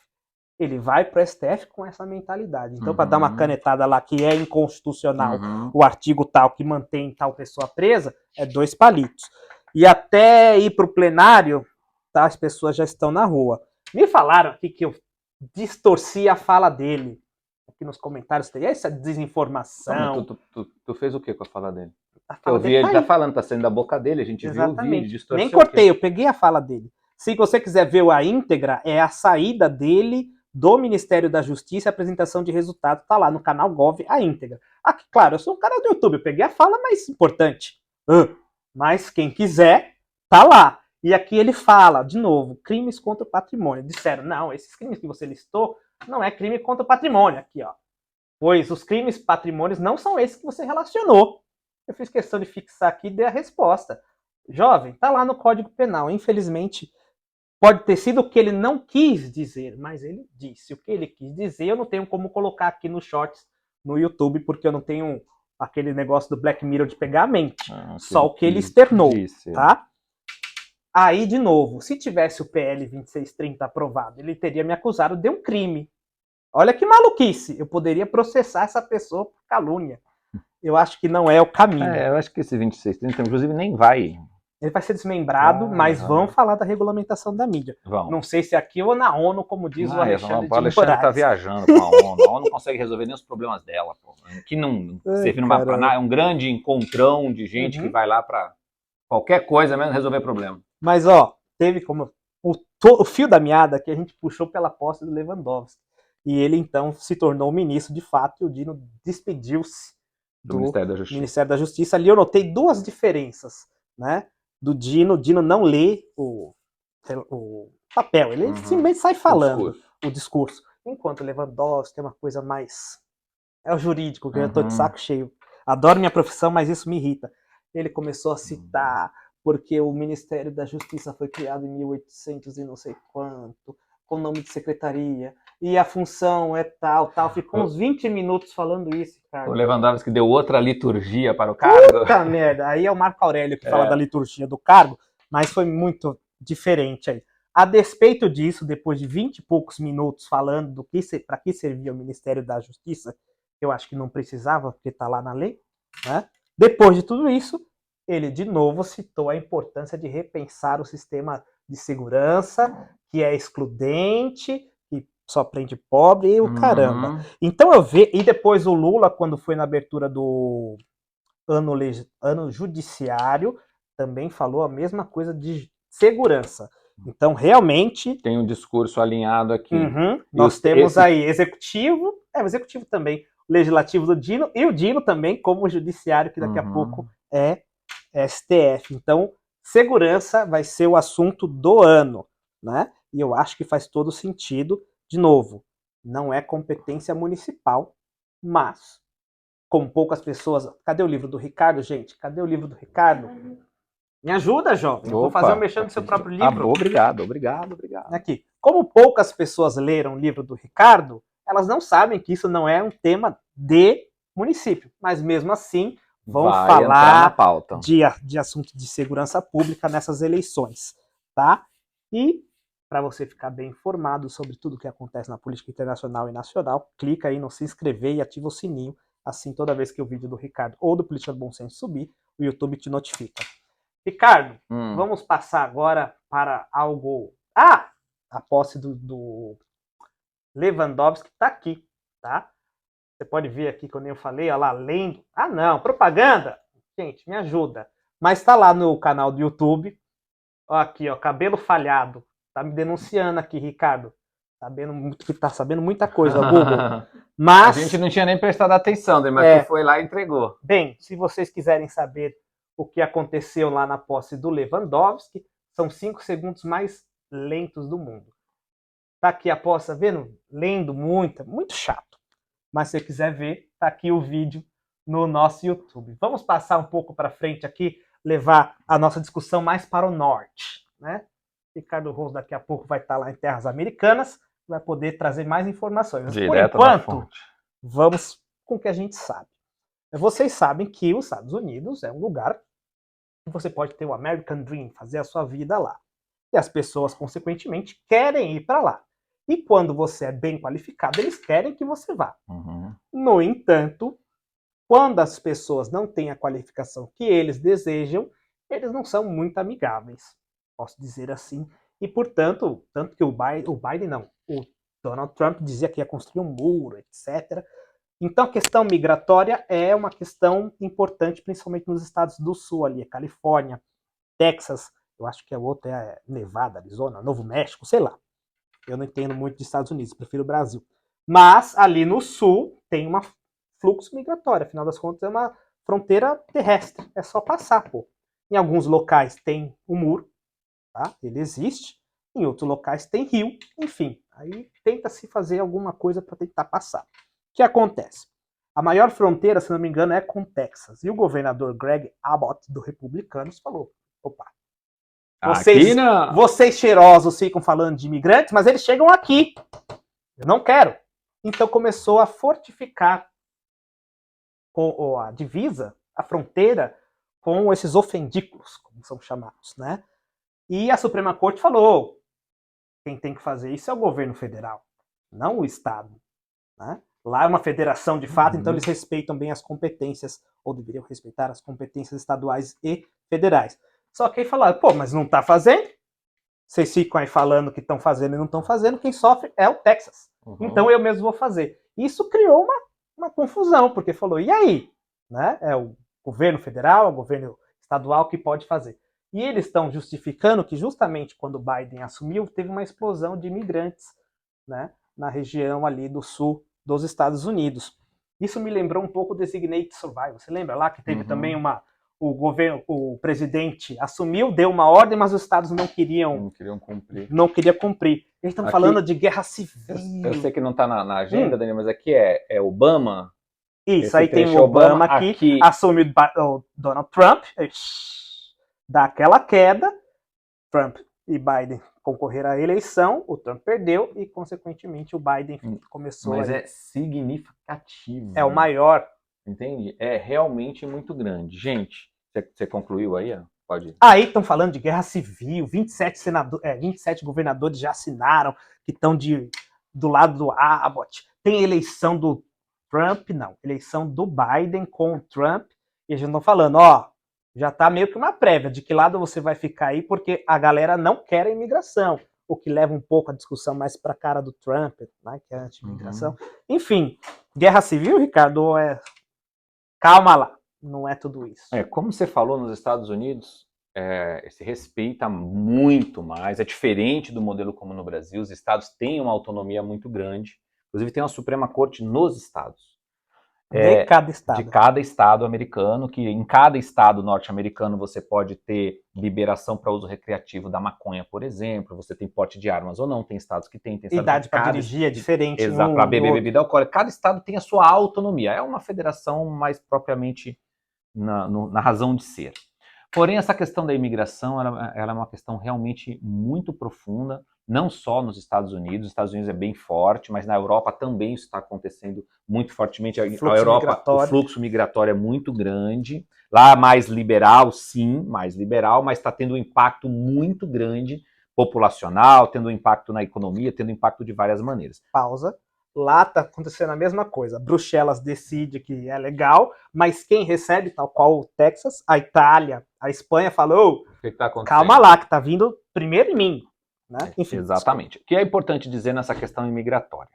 Ele vai para o STF com essa mentalidade. Então, para dar uma canetada lá que é inconstitucional, o artigo tal que mantém tal pessoa presa, é 2 palitos. E até ir para o plenário, tá, as pessoas já estão na rua. Me falaram aqui que eu distorci a fala dele. Aqui nos comentários tem essa desinformação. Tu fez o que com a fala dele? Eu vi ele tá falando, tá saindo da boca dele, a gente viu o vídeo, distorceu. Nem cortei, eu peguei a fala dele. Se você quiser ver a íntegra, é a saída dele do Ministério da Justiça, a apresentação de resultado, tá lá no canal Gov, a íntegra. Aqui, claro, eu sou um cara do YouTube, eu peguei a fala mais importante. Mas quem quiser, tá lá. E aqui ele fala, de novo, crimes contra o patrimônio. Disseram, não, esses crimes que você listou não é crime contra o patrimônio. Aqui, ó. Pois os crimes patrimônios não são esses que você relacionou. Eu fiz questão de fixar aqui e dei a resposta. Jovem, tá lá no Código Penal. Infelizmente, pode ter sido o que ele não quis dizer, mas ele disse. O que ele quis dizer, eu não tenho como colocar aqui nos shorts no YouTube, porque eu não tenho aquele negócio do Black Mirror de pegar a mente. Só o que ele externou, tá? Aí, de novo, se tivesse o PL 2630 aprovado, ele teria me acusado de um crime. Olha que maluquice. Eu poderia processar essa pessoa por calúnia. Eu acho que não é o caminho. Eu acho que esse 2630, inclusive, nem vai. Ele vai ser desmembrado, mas vão falar da regulamentação da mídia. Não sei se aqui ou na ONU, como diz o Alexandre de Moraes. O Alexandre tá viajando com a ONU. A ONU não consegue resolver nem os problemas dela. Pô. Que não serviu para nada. É um grande encontrão de gente que vai lá para qualquer coisa, menos resolver problema. Mas, ó, teve como... O fio da meada que a gente puxou pela posse do Lewandowski. E ele, então, se tornou ministro de fato e o Dino despediu-se do Ministério da Justiça. Ali eu notei 2 diferenças, né? Do Dino. O Dino não lê o papel, ele simplesmente sai falando o discurso. Enquanto o Lewandowski é uma coisa mais... É o jurídico, que eu tô de saco cheio. Adoro minha profissão, mas isso me irrita. Ele começou a citar, porque o Ministério da Justiça foi criado em 1800 e não sei quanto, com nome de secretaria, e a função é tal. Ficou uns 20 minutos falando isso, cara. O Lewandowski deu outra liturgia para o cargo. Puta merda, aí é o Marco Aurélio que fala da liturgia do cargo, mas foi muito diferente aí. A despeito disso, depois de 20 e poucos minutos falando para que servia o Ministério da Justiça, eu acho que não precisava, porque está lá na lei, né? Depois de tudo isso, ele de novo citou a importância de repensar o sistema de segurança, que é excludente, que só prende pobre e o caramba. Então eu vejo, e depois o Lula, quando foi na abertura do ano judiciário, também falou a mesma coisa de segurança. Então, realmente... Tem um discurso alinhado aqui. Nós temos aí executivo, o executivo também, o legislativo do Dino, e o Dino também, como o judiciário, que daqui a pouco é STF. Então, segurança vai ser o assunto do ano, né? E eu acho que faz todo sentido. De novo, não é competência municipal, mas, com poucas pessoas... Cadê o livro do Ricardo, gente? Cadê o livro do Ricardo? Me ajuda, jovem. Eu vou fazer um mexendo no seu próprio livro. Obrigado. Aqui. Como poucas pessoas leram o livro do Ricardo, elas não sabem que isso não é um tema de município. Mas mesmo assim, vão falar de assunto de segurança pública nessas eleições, tá? E, para você ficar bem informado sobre tudo o que acontece na política internacional e nacional, clica aí no se inscrever e ativa o sininho. Assim, toda vez que o vídeo do Ricardo ou do Política do Bom Senso subir, o YouTube te notifica. Ricardo, vamos passar agora para algo... a posse do Lewandowski está aqui, tá? Você pode ver aqui, quando eu falei, olha lá, lendo... não, propaganda! Gente, me ajuda. Mas está lá no canal do YouTube. Ó, aqui, ó, cabelo falhado. Tá me denunciando aqui, Ricardo. Tá sabendo muita coisa, Google. Mas... A gente não tinha nem prestado atenção, mas tu foi lá e entregou. Bem, se vocês quiserem saber o que aconteceu lá na posse do Lewandowski, são 5 segundos mais lentos do mundo. Tá aqui a posse, tá vendo? Lendo muito chato. Mas se você quiser ver, tá aqui o vídeo no nosso YouTube. Vamos passar um pouco para frente aqui, levar a nossa discussão mais para o norte, né? Ricardo Rose daqui a pouco vai estar lá em terras americanas, vai poder trazer mais informações. Mas, por enquanto, vamos com o que a gente sabe. Vocês sabem que os Estados Unidos é um lugar que você pode ter o American Dream, fazer a sua vida lá. E as pessoas, consequentemente, querem ir para lá. E quando você é bem qualificado, eles querem que você vá. No entanto, quando as pessoas não têm a qualificação que eles desejam, eles não são muito amigáveis. Posso dizer assim. E, portanto, tanto que o Donald Trump dizia que ia construir um muro, etc. Então, a questão migratória é uma questão importante, principalmente nos estados do sul, ali, Califórnia, Texas, eu acho que o outro é Nevada, Arizona, Novo México, sei lá. Eu não entendo muito dos Estados Unidos, prefiro o Brasil. Mas, ali no sul, tem um fluxo migratório, afinal das contas, é uma fronteira terrestre, é só passar, pô. Em alguns locais tem um muro, tá? Ele existe, em outros locais tem rio, enfim. Aí tenta-se fazer alguma coisa para tentar passar. O que acontece? A maior fronteira, se não me engano, é com Texas. E o governador Greg Abbott, do Republicanos, falou, opa, vocês cheirosos ficam falando de imigrantes, mas eles chegam aqui. Eu não quero. Então começou a fortificar a divisa, a fronteira, com esses ofendículos, como são chamados, né? E a Suprema Corte falou, quem tem que fazer isso é o governo federal, não o Estado, né? Lá é uma federação de fato, então eles respeitam bem as competências, ou deveriam respeitar as competências estaduais e federais. Só que aí falaram, pô, mas não tá fazendo? Vocês ficam aí falando que estão fazendo e não estão fazendo, quem sofre é o Texas. Então eu mesmo vou fazer. Isso criou uma confusão, porque falou, e aí? Né? É o governo federal, é o governo estadual que pode fazer. E eles estão justificando que justamente quando Biden assumiu, teve uma explosão de imigrantes, né, na região ali do sul dos Estados Unidos. Isso me lembrou um pouco o Designated Survivor. Você lembra lá que teve também o presidente assumiu, deu uma ordem, mas os estados não queriam cumprir. Não queriam cumprir. Eles estão falando de guerra civil. Eu sei que não está na agenda, Daniel, mas aqui é Obama. Isso, aí tem o Obama aqui, assume o Donald Trump, dá aquela queda, Trump e Biden concorrer à eleição, o Trump perdeu e, consequentemente, o Biden começou. Mas é significativo. É o maior. Entende? É realmente muito grande. Gente, você concluiu aí? Pode ir. Aí estão falando de guerra civil, 27 governadores já assinaram que estão do lado do Abbott. Tem eleição do Trump, não, eleição do Biden com o Trump, e eles estão falando, ó, já está meio que uma prévia de que lado você vai ficar aí, porque a galera não quer a imigração, o que leva um pouco a discussão mais para a cara do Trump, né, que é anti-imigração. Enfim, guerra civil, Ricardo, calma lá, não é tudo isso. Como você falou, nos Estados Unidos, se respeita muito mais, é diferente do modelo como no Brasil, os estados têm uma autonomia muito grande, inclusive tem uma Suprema Corte nos estados. De cada estado. De cada estado americano, que em cada estado norte-americano você pode ter liberação para uso recreativo da maconha, por exemplo, você tem porte de armas ou não, tem estados que tem idade para dirigir é diferente. Exato, para beber bebida alcoólica. Cada estado tem a sua autonomia, é uma federação mais propriamente na razão de ser. Porém, essa questão da imigração, ela é uma questão realmente muito profunda, não só nos Estados Unidos. Os Estados Unidos é bem forte, mas na Europa também isso está acontecendo muito fortemente. A Europa, o fluxo migratório é muito grande. Lá mais liberal, sim, mais liberal, mas está tendo um impacto muito grande populacional, tendo um impacto na economia, tendo um impacto de várias maneiras. Pausa. Lá está acontecendo a mesma coisa. Bruxelas decide que é legal, mas quem recebe, tal qual o Texas, a Itália, a Espanha falou, o que tá acontecendo? Calma lá, que está vindo primeiro em mim. Né? Enfim, exatamente. O que é importante dizer nessa questão imigratória?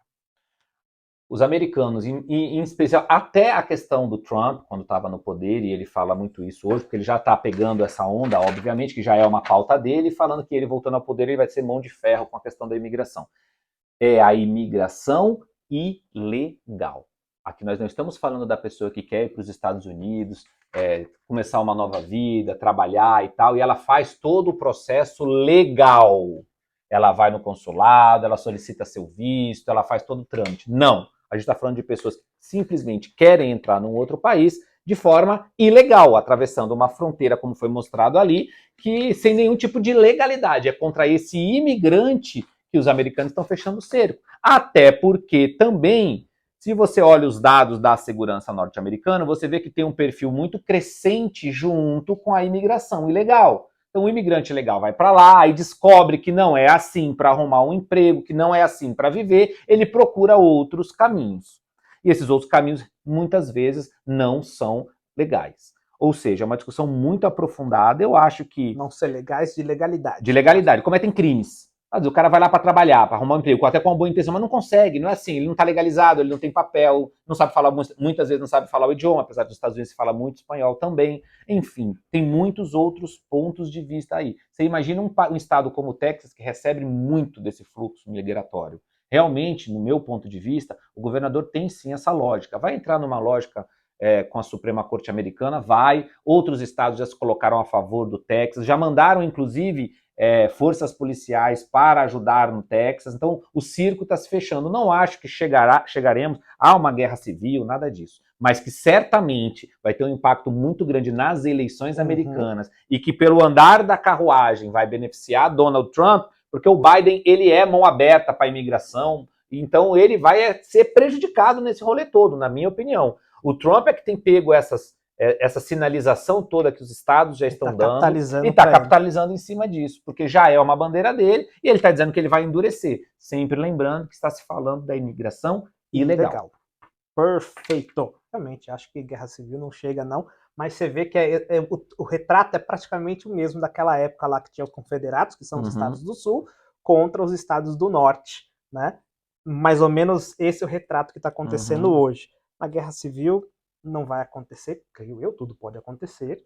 Os americanos, em especial, até a questão do Trump, quando estava no poder, e ele fala muito isso hoje, porque ele já está pegando essa onda, obviamente, que já é uma pauta dele, falando que ele voltando ao poder, ele vai ser mão de ferro com a questão da imigração. É a imigração ilegal. Aqui nós não estamos falando da pessoa que quer ir para os Estados Unidos, começar uma nova vida, trabalhar e tal, e ela faz todo o processo legal. Ela vai no consulado, ela solicita seu visto, ela faz todo o trâmite. Não. A gente está falando de pessoas que simplesmente querem entrar num outro país de forma ilegal, atravessando uma fronteira, como foi mostrado ali, que sem nenhum tipo de legalidade. É contra esse imigrante que os americanos estão fechando o cerco. Até porque também, se você olha os dados da segurança norte-americana, você vê que tem um perfil muito crescente junto com a imigração ilegal. Então o imigrante legal vai para lá e descobre que não é assim para arrumar um emprego, que não é assim para viver, ele procura outros caminhos. E esses outros caminhos, muitas vezes, não são legais. Ou seja, é uma discussão muito aprofundada, eu acho que... Não ser legais, de legalidade. De legalidade, cometem crimes. O cara vai lá para trabalhar, para arrumar um emprego, até com uma boa intenção, mas não consegue, não é assim, ele não está legalizado, ele não tem papel, não sabe falar, muitas vezes não sabe falar o idioma, apesar dos Estados Unidos se fala muito espanhol também. Enfim, tem muitos outros pontos de vista aí. Você imagina um estado como o Texas, que recebe muito desse fluxo migratório. Realmente, no meu ponto de vista, o governador tem sim essa lógica. Vai entrar numa lógica com a Suprema Corte Americana, vai. Outros estados já se colocaram a favor do Texas, já mandaram, inclusive, forças policiais para ajudar no Texas. Então, o circo está se fechando. Não acho que chegaremos a uma guerra civil, nada disso. Mas que certamente vai ter um impacto muito grande nas eleições americanas e que, pelo andar da carruagem, vai beneficiar Donald Trump, porque o Biden, ele é mão aberta para a imigração, então ele vai ser prejudicado nesse rolê todo, na minha opinião. O Trump é que tem pego essa sinalização toda que os estados já estão dando e está capitalizando em cima disso, porque já é uma bandeira dele e ele está dizendo que ele vai endurecer, sempre lembrando que está se falando da imigração ilegal. Perfeito. Realmente, acho que guerra civil não chega não, mas você vê que o retrato é praticamente o mesmo daquela época lá que tinha os confederados, que são os estados do sul, contra os estados do norte, né? Mais ou menos esse é o retrato que está acontecendo hoje. A guerra civil não vai acontecer, creio eu, tudo pode acontecer,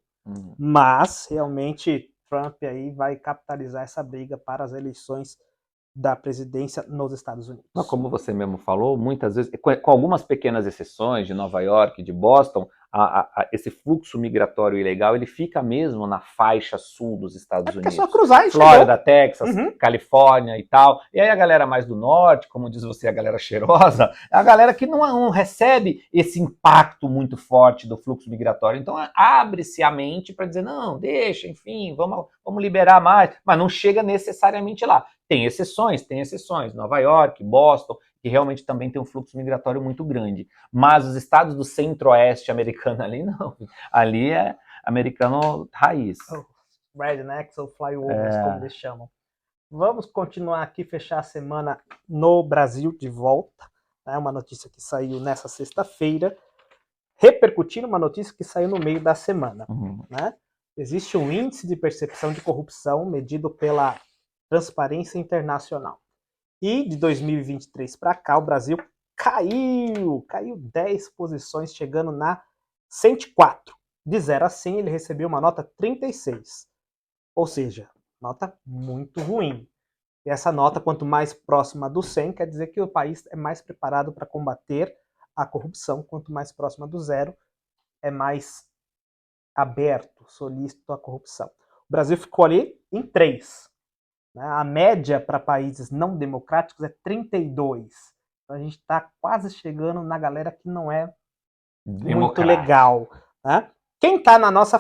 mas realmente Trump aí vai capitalizar essa briga para as eleições da presidência nos Estados Unidos. Como você mesmo falou, muitas vezes, com algumas pequenas exceções de Nova York, de Boston, esse fluxo migratório ilegal, ele fica mesmo na faixa sul dos Estados porque é Unidos. só cruzar e Flórida, Texas, Uhum. Califórnia e tal. E aí a galera mais do norte, como diz você, a galera cheirosa, é a galera que não recebe esse impacto muito forte do fluxo migratório. Então abre-se a mente para dizer, não, deixa, enfim, vamos liberar mais, mas não chega necessariamente lá. Tem exceções, Nova York, Boston, que realmente também tem um fluxo migratório muito grande. Mas os estados do centro-oeste americano ali, não. Ali é americano raiz. Rednecks ou flyovers, como eles chamam. Vamos continuar aqui, fechar a semana no Brasil de volta. É uma notícia que saiu nessa sexta-feira, repercutindo uma notícia que saiu no meio da semana. Né? Existe um índice de percepção de corrupção medido pela Transparência Internacional. E de 2023 para cá, o Brasil caiu 10 posições, chegando na 104. De 0 a 100, ele recebeu uma nota 36. Ou seja, nota muito ruim. E essa nota, quanto mais próxima do 100, quer dizer que o país é mais preparado para combater a corrupção. Quanto mais próxima do 0, é mais aberto, solícito à corrupção. O Brasil ficou ali em 3. A média para países não democráticos é 32. Então a gente está quase chegando na galera que não é muito legal. Né? Quem está na nossa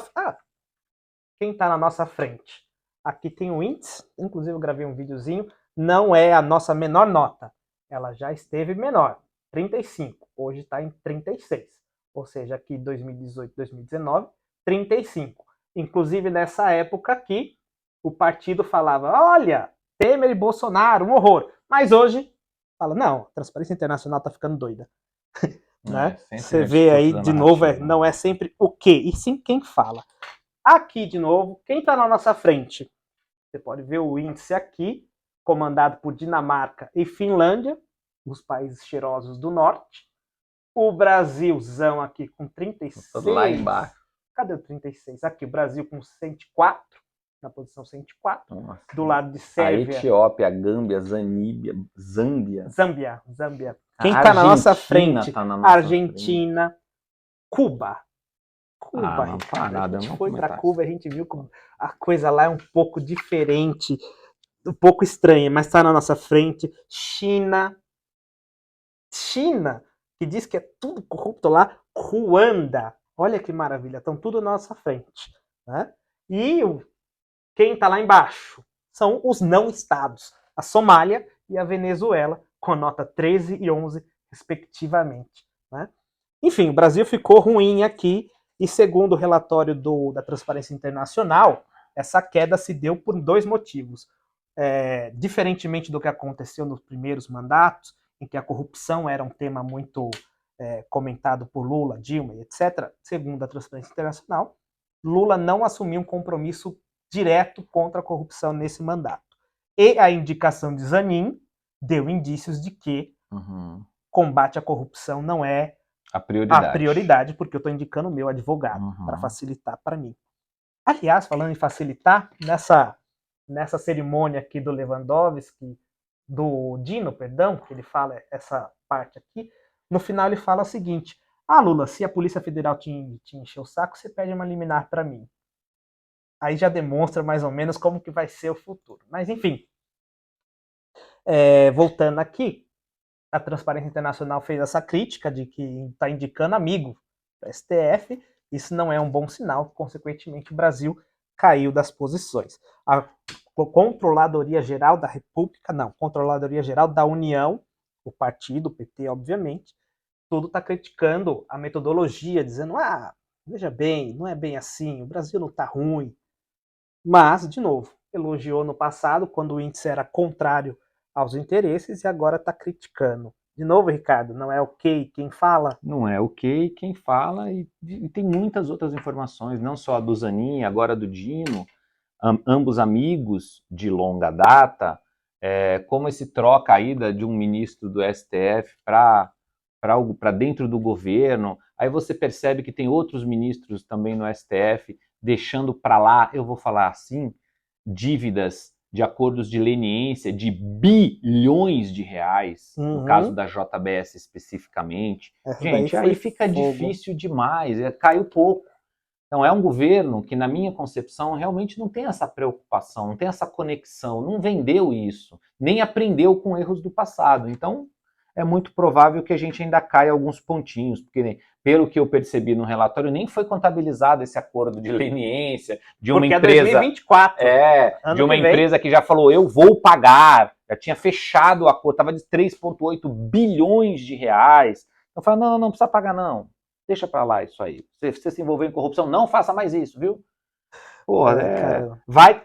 frente? Aqui tem o índice, inclusive eu gravei um videozinho, não é a nossa menor nota. Ela já esteve menor, 35. Hoje está em 36. Ou seja, aqui 2018, 2019, 35. Inclusive nessa época aqui, o partido falava, olha, Temer e Bolsonaro, um horror. Mas hoje, fala, não, a Transparência Internacional tá ficando doida. Né? Você vê aí, de novo, não é sempre o quê, e sim quem fala. Aqui, de novo, quem tá na nossa frente? Você pode ver o índice aqui, comandado por Dinamarca e Finlândia, os países cheirosos do norte. O Brasilzão aqui com 36. Lá embaixo. Cadê o 36? Aqui, o Brasil com 104. Na posição 104. Nossa. Do lado de Sérvia. A Etiópia, a Gâmbia, Zâmbia. Quem está na nossa frente? Argentina, Cuba. A gente foi para Cuba, a gente viu que a coisa lá é um pouco diferente, um pouco estranha, mas está na nossa frente. China, que diz que é tudo corrupto lá. Ruanda, olha que maravilha, estão tudo na nossa frente. Né? E quem está lá embaixo são os não-estados, a Somália e a Venezuela, com nota 13 e 11, respectivamente. Né? Enfim, o Brasil ficou ruim aqui, e segundo o relatório da Transparência Internacional, essa queda se deu por 2 motivos. Diferentemente do que aconteceu nos primeiros mandatos, em que a corrupção era um tema muito comentado por Lula, Dilma, etc., segundo a Transparência Internacional, Lula não assumiu um compromisso direto contra a corrupção nesse mandato. E a indicação de Zanin deu indícios de que combate à corrupção não é a prioridade, porque eu estou indicando o meu advogado para facilitar para mim. Aliás, falando em facilitar, nessa cerimônia aqui do Lewandowski, do Dino, perdão, que ele fala essa parte aqui, no final ele fala o seguinte: Lula, se a Polícia Federal te encher o saco, você pede uma liminar para mim. Aí já demonstra mais ou menos como que vai ser o futuro. Mas, enfim, voltando aqui, a Transparência Internacional fez essa crítica de que está indicando amigo do STF. Isso não é um bom sinal. Consequentemente, o Brasil caiu das posições. A Controladoria Geral da República, não, Controladoria Geral da União, o partido, o PT, obviamente, tudo está criticando a metodologia, dizendo, veja bem, não é bem assim, o Brasil não está ruim. Mas, de novo, elogiou no passado, quando o índice era contrário aos interesses, e agora está criticando. De novo, Ricardo, não é ok quem fala? Não é ok quem fala, e tem muitas outras informações, não só a do Zanin, agora do Dino, ambos amigos de longa data, como esse troca a ida de um ministro do STF para dentro do governo. Aí você percebe que tem outros ministros também no STF deixando para lá, eu vou falar assim, dívidas de acordos de leniência de bilhões de reais, no caso da JBS especificamente, gente, aí fica difícil demais, caiu pouco. Então é um governo que, na minha concepção, realmente não tem essa preocupação, não tem essa conexão, não vendeu isso, nem aprendeu com erros do passado. Então é muito provável que a gente ainda caia alguns pontinhos, porque pelo que eu percebi no relatório, nem foi contabilizado esse acordo de leniência de uma empresa... Porque é 2024. De uma empresa que já falou, eu vou pagar, já tinha fechado o acordo, estava de 3,8 bilhões de reais. Eu falei, não precisa pagar não, deixa para lá isso aí. Você se envolveu em corrupção, não faça mais isso, viu? Porra, vai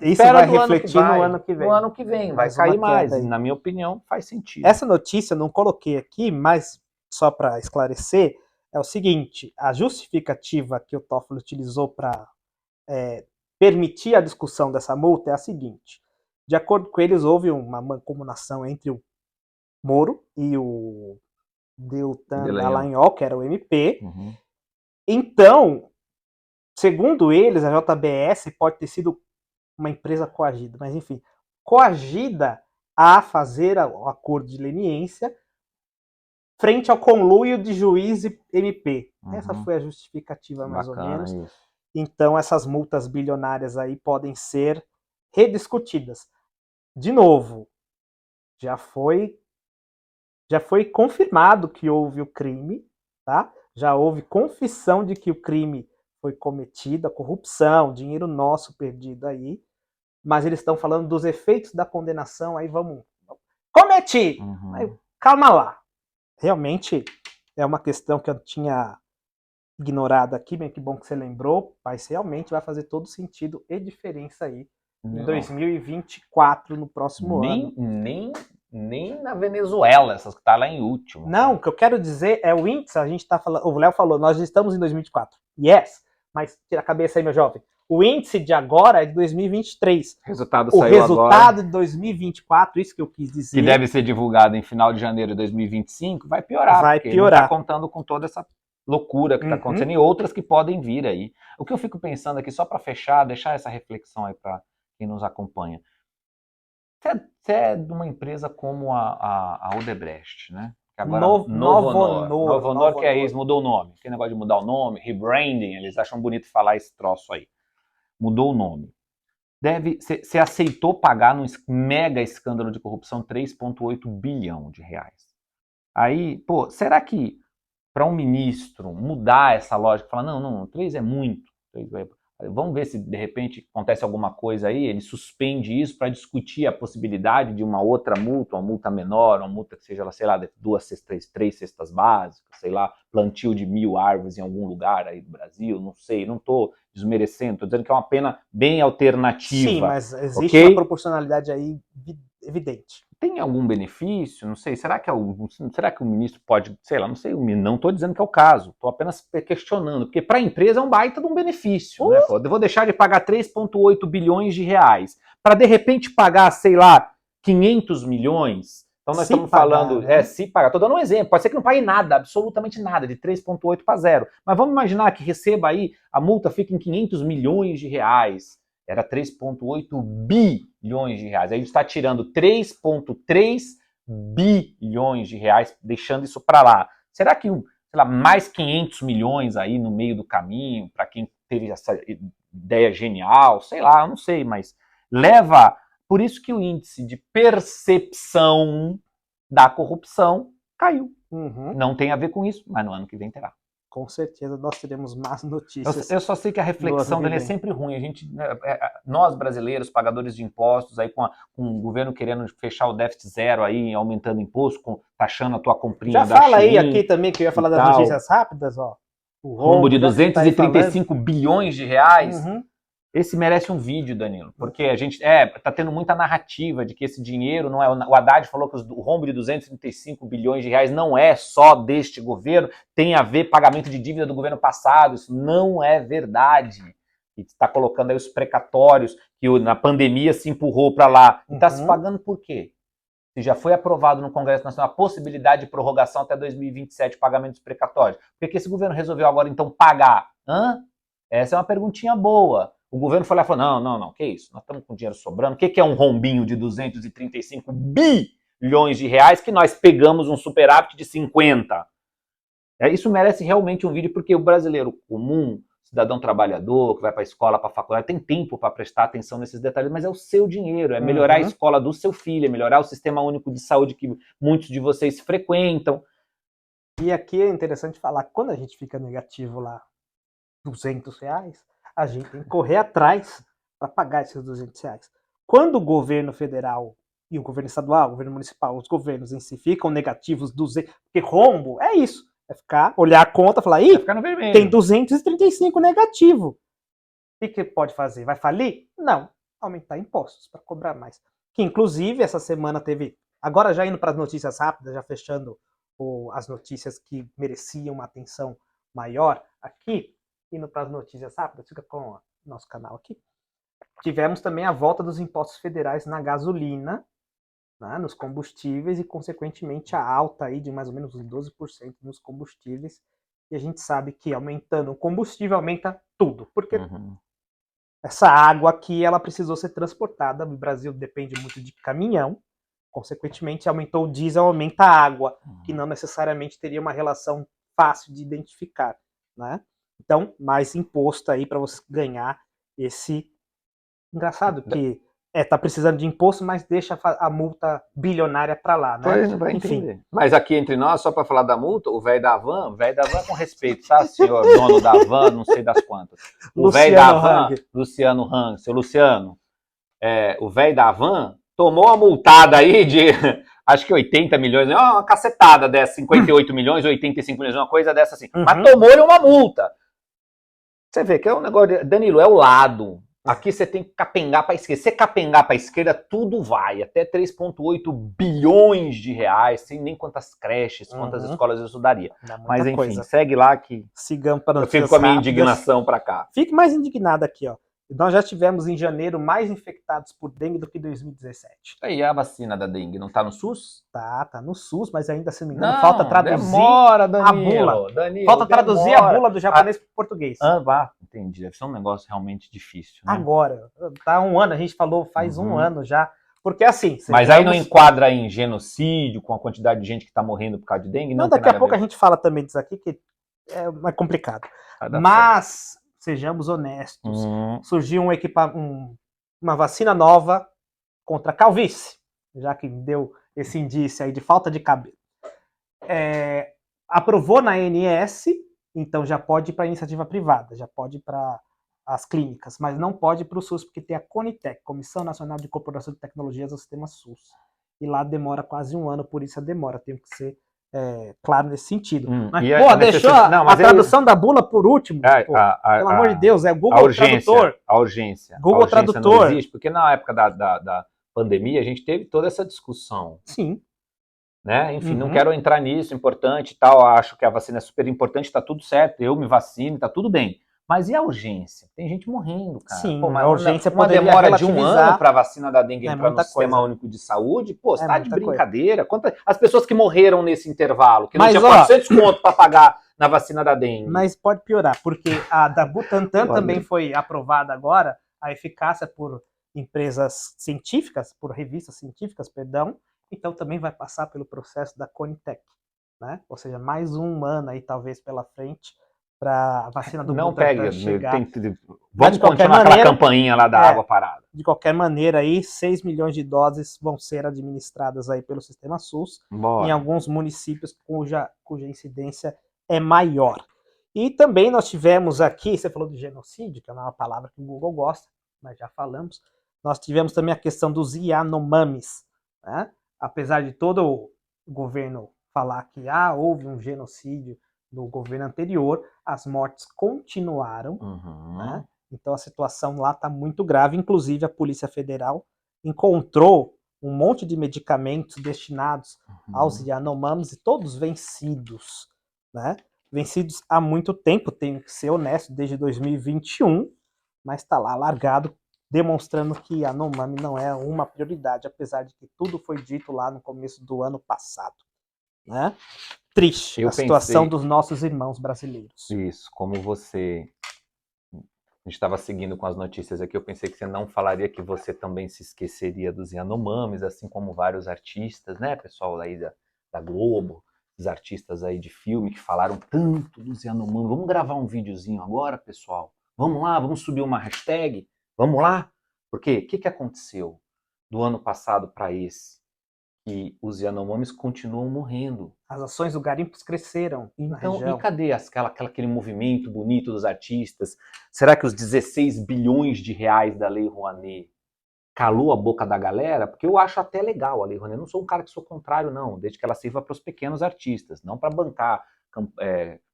isso vai refletir no ano que vem. No ano que vem, vai cair mais. Na minha opinião, faz sentido. Essa notícia eu não coloquei aqui, mas só para esclarecer, é o seguinte, a justificativa que o Toffoli utilizou para permitir a discussão dessa multa é a seguinte. De acordo com eles, houve uma mancomunação entre o Moro e o Deltan Dallagnol, que era o MP. Então, segundo eles, a JBS pode ter sido uma empresa coagida, mas enfim, coagida a fazer o acordo de leniência frente ao conluio de juiz e MP. Essa foi a justificativa, mais ou menos. Isso. Então, essas multas bilionárias aí podem ser rediscutidas. De novo, já foi confirmado que houve o crime, tá? Já houve confissão de que o crime foi cometido, a corrupção, dinheiro nosso perdido aí, mas eles estão falando dos efeitos da condenação, aí vamos... Cometi! Aí, calma lá. Realmente é uma questão que eu tinha ignorado aqui, bem que bom que você lembrou, mas realmente vai fazer todo sentido e diferença aí em 2024, no próximo ano. Nem na Venezuela, essas que tá lá em último. Não, o que eu quero dizer é o índice, a gente tá falando, o Léo falou, nós estamos em 2024. Yes, mas tira a cabeça aí, meu jovem. O índice de agora é de 2023. O resultado de 2024, isso que eu quis dizer. Que deve ser divulgado em final de janeiro de 2025, vai piorar. Vai porque piorar. Não tá contando com toda essa loucura que está acontecendo e outras que podem vir aí. O que eu fico pensando aqui, só para fechar, deixar essa reflexão aí para quem nos acompanha. Você é de uma empresa como a Odebrecht, né? Que agora Novo Honor, que é isso, mudou o nome. Aquele negócio de mudar o nome, rebranding, eles acham bonito falar esse troço aí. Mudou o nome. Você aceitou pagar num mega escândalo de corrupção 3,8 bilhão de reais. Aí, pô, será que para um ministro mudar essa lógica, falar, não, 3 é muito, 3 vamos ver se de repente acontece alguma coisa aí, ele suspende isso para discutir a possibilidade de uma outra multa, uma multa menor, uma multa que seja, sei lá, de 3 cestas básicas, sei lá, plantio de 1.000 árvores em algum lugar aí do Brasil, não sei, não estou desmerecendo, estou dizendo que é uma pena bem alternativa. Sim, mas existe uma proporcionalidade aí evidente. Tem algum benefício? Não sei. Será que o ministro pode, sei lá, não sei, não estou dizendo que é o caso, estou apenas questionando, porque para a empresa é um baita de um benefício. Né? Eu vou deixar de pagar 3,8 bilhões de reais para de repente pagar, sei lá, 500 milhões. Então nós estamos falando, se pagar, estou dando um exemplo, pode ser que não pague nada, absolutamente nada, de 3,8 para 0. Mas vamos imaginar que receba aí, a multa fica em 500 milhões de reais. Era 3,8 bilhões de reais. Aí a gente está tirando 3,3 bilhões de reais, deixando isso para lá. Será que, sei lá, mais 500 milhões aí no meio do caminho, para quem teve essa ideia genial, sei lá, eu não sei, mas leva... Por isso que o índice de percepção da corrupção caiu. Não tem a ver com isso, mas no ano que vem terá. Com certeza nós teremos más notícias. Eu só sei que a reflexão dele é sempre ruim. A gente, nós brasileiros, pagadores de impostos, aí com o governo querendo fechar o déficit zero, aí aumentando imposto, taxando a tua comprinha da Já fala aí aqui também que eu ia falar das notícias rápidas, ó. O rombo de 235 bilhões de reais. Esse merece um vídeo, Danilo, porque a gente tá tendo muita narrativa de que esse dinheiro não é... O Haddad falou que o rombo de 235 bilhões de reais não é só deste governo, tem a ver pagamento de dívida do governo passado, isso não é verdade. E está colocando aí os precatórios que na pandemia se empurrou para lá. E está se pagando por quê? Se já foi aprovado no Congresso Nacional a possibilidade de prorrogação até 2027 pagamento dos precatórios. Por que esse governo resolveu agora então pagar? Essa é uma perguntinha boa. O governo foi lá e falou, não, que isso? Nós estamos com dinheiro sobrando. O que é um rombinho de 235 bilhões de reais que nós pegamos um superávit de 50? Isso merece realmente um vídeo, porque o brasileiro comum, cidadão trabalhador, que vai para a escola, para a faculdade, tem tempo para prestar atenção nesses detalhes, mas é o seu dinheiro, é melhorar a escola do seu filho, é melhorar o sistema único de saúde que muitos de vocês frequentam. E aqui é interessante falar, quando a gente fica negativo lá, R$200, a gente tem que correr atrás para pagar esses R$200. Quando o governo federal e o governo estadual, o governo municipal, os governos em si ficam negativos, 200, porque rombo é isso, é ficar, olhar a conta e falar, ih, tem 235 negativo. O que pode fazer? Vai falir? Não, aumentar impostos para cobrar mais. Que inclusive essa semana teve, agora já indo para as notícias rápidas, já fechando as notícias que mereciam uma atenção maior aqui, indo para as notícias rápidas, fica com o nosso canal aqui. Tivemos também a volta dos impostos federais na gasolina, né, nos combustíveis e, consequentemente, a alta aí de mais ou menos uns 12% nos combustíveis. E a gente sabe que aumentando o combustível aumenta tudo, porque essa água aqui ela precisou ser transportada. O Brasil depende muito de caminhão, consequentemente, aumentou o diesel, aumenta a água, que não necessariamente teria uma relação fácil de identificar, né? Então, mais imposto aí para você ganhar esse... Engraçado que tá precisando de imposto, mas deixa a multa bilionária para lá, né? Não vai entender. Mas aqui entre nós, só para falar da multa, o velho da van com respeito, tá, senhor dono da van, não sei das quantas. O velho da van, Luciano Hang, seu Luciano, o velho da van tomou uma multada aí de, acho que 80 milhões, uma cacetada dessa, 58 milhões, 85 milhões, uma coisa dessa assim. Mas tomou-lhe uma multa. Você vê que é um negócio, Danilo, é o lado. Aqui você tem que capengar para a esquerda. Se capengar para a esquerda, tudo vai. Até 3,8 bilhões de reais, sem nem quantas creches, quantas escolas eu estudaria. Mas enfim, coisa. Segue lá que sigamos para eu fico com a minha indignação para cá. Fique mais indignado aqui, ó. Nós já tivemos em janeiro mais infectados por dengue do que 2017. E a vacina da dengue não tá no SUS? Tá no SUS, mas ainda, se não me engano, falta traduzir Danilo, a bula. Falta traduzir a bula do japonês para o português. Entendi, deve ser um negócio realmente difícil. Né? Agora, tá um ano, a gente falou faz um ano já. Porque assim... Mas aí não enquadra em genocídio, com a quantidade de gente que tá morrendo por causa de dengue? Não, daqui a pouco a gente fala também disso aqui, que é mais complicado. Mas... sejamos honestos, surgiu uma vacina nova contra a calvície, já que deu esse indício aí de falta de cabelo. Aprovou na ANS, então já pode ir para a iniciativa privada, já pode ir para as clínicas, mas não pode ir para o SUS, porque tem a CONITEC, Comissão Nacional de Incorporação de Tecnologias do Sistema SUS. E lá demora quase um ano, por isso a demora, tem que ser... claro nesse sentido. Mas, deixou a tradução da bula por último. Pelo amor de Deus, é o Google Tradutor. A urgência. Google Tradutor. Não existe, porque na época da pandemia a gente teve toda essa discussão. Sim. Né? Enfim, não quero entrar nisso, importante e tal, acho que a vacina é super importante, tá tudo certo, eu me vacino, tá tudo bem. Mas e a urgência? Tem gente morrendo, cara. Sim, mas a urgência uma demora de um ano para a vacina da dengue entrar no Sistema Único de Saúde. Pô, você tá de brincadeira. As pessoas que morreram nesse intervalo, que não tinha 400 conto para pagar na vacina da dengue. Mas pode piorar, porque a da Butantan também foi aprovada agora, a eficácia por empresas científicas, por revistas científicas, perdão, então também vai passar pelo processo da CONITEC, né? Ou seja, mais um ano aí talvez pela frente, para a vacina do Butantan chegar. Vamos continuar aquela campainha lá da água parada. De qualquer maneira, aí 6 milhões de doses vão ser administradas aí pelo Sistema SUS, em alguns municípios cuja incidência é maior. E também nós tivemos aqui, você falou de genocídio, que é uma palavra que o Google gosta, mas já falamos, nós tivemos também a questão dos Yanomamis, né? Apesar de todo o governo falar que houve um genocídio no governo anterior, as mortes continuaram, né? Então a situação lá está muito grave, inclusive a Polícia Federal encontrou um monte de medicamentos destinados aos Yanomamis e todos vencidos, né? Vencidos há muito tempo, tenho que ser honesto, desde 2021, mas está lá largado, demonstrando que Yanomami não é uma prioridade, apesar de que tudo foi dito lá no começo do ano passado, né? Triste a situação dos nossos irmãos brasileiros. Isso, como você A gente estava seguindo com as notícias aqui, eu pensei que você não falaria que você também se esqueceria dos Yanomamis, assim como vários artistas, né, pessoal aí da Globo, os artistas aí de filme que falaram tanto dos Yanomamis. Vamos gravar um videozinho agora, pessoal? Vamos lá, vamos subir uma hashtag? Vamos lá? Porque o que aconteceu do ano passado para esse? Que os Yanomamis continuam morrendo. As ações do garimpos cresceram na Então, região. e cadê aquele movimento bonito dos artistas? Será que os 16 bilhões de reais da Lei Rouanet calou a boca da galera? Porque eu acho até legal a Lei Rouanet. Eu não sou um cara que sou contrário, não, desde que ela sirva para os pequenos artistas, não para bancar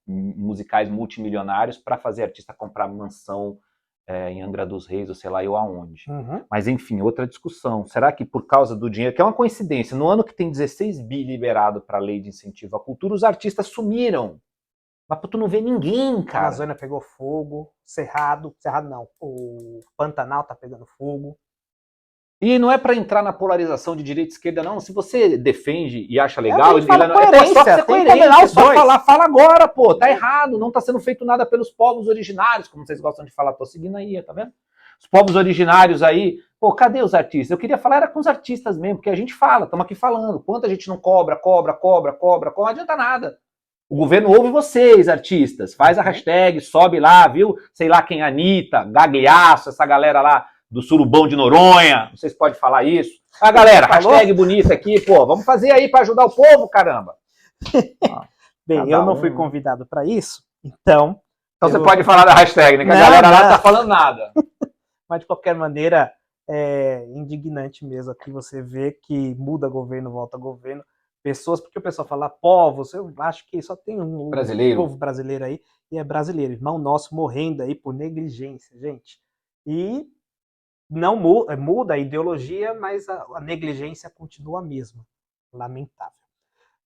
musicais multimilionários para fazer artista comprar mansão em Angra dos Reis, ou sei lá eu aonde. Uhum. Mas enfim, outra discussão. Será que por causa do dinheiro, que é uma coincidência, no ano que tem 16 bi liberado para a lei de incentivo à cultura, os artistas sumiram. Mas tu não vê ninguém, A cara. Amazônia pegou fogo, Cerrado não, o Pantanal tá pegando fogo. E não é para entrar na polarização de direita e esquerda, não. Se você defende e acha legal, ele fala é coerência, só ser tem que coerente, combinar é os só dois. falar, fala agora, pô, tá errado, não tá sendo feito nada pelos povos originários, como vocês gostam de falar, tô seguindo aí, tá vendo? Os povos originários aí, pô, cadê os artistas? Eu queria falar era com os artistas mesmo, porque a gente fala, estamos aqui falando, quanto a gente não cobra, não adianta nada. O governo ouve vocês, artistas, faz a hashtag, sobe lá, viu? Sei lá quem, Anitta, Gagueaço, essa galera lá do Surubão de Noronha, não sei se pode falar isso. Ah, galera, hashtag bonita aqui, pô, vamos fazer aí para ajudar o povo, caramba. Bem, eu não fui convidado para isso, então... Então você pode falar da hashtag, né? Que a galera lá não tá falando nada. Mas, de qualquer maneira, é indignante mesmo aqui você vê que muda governo, volta governo, pessoas, porque o pessoal fala povos, eu acho que só tem um povo brasileiro aí, e é brasileiro, irmão nosso morrendo aí por negligência, gente. E não muda a ideologia, mas a negligência continua a mesma. Lamentável.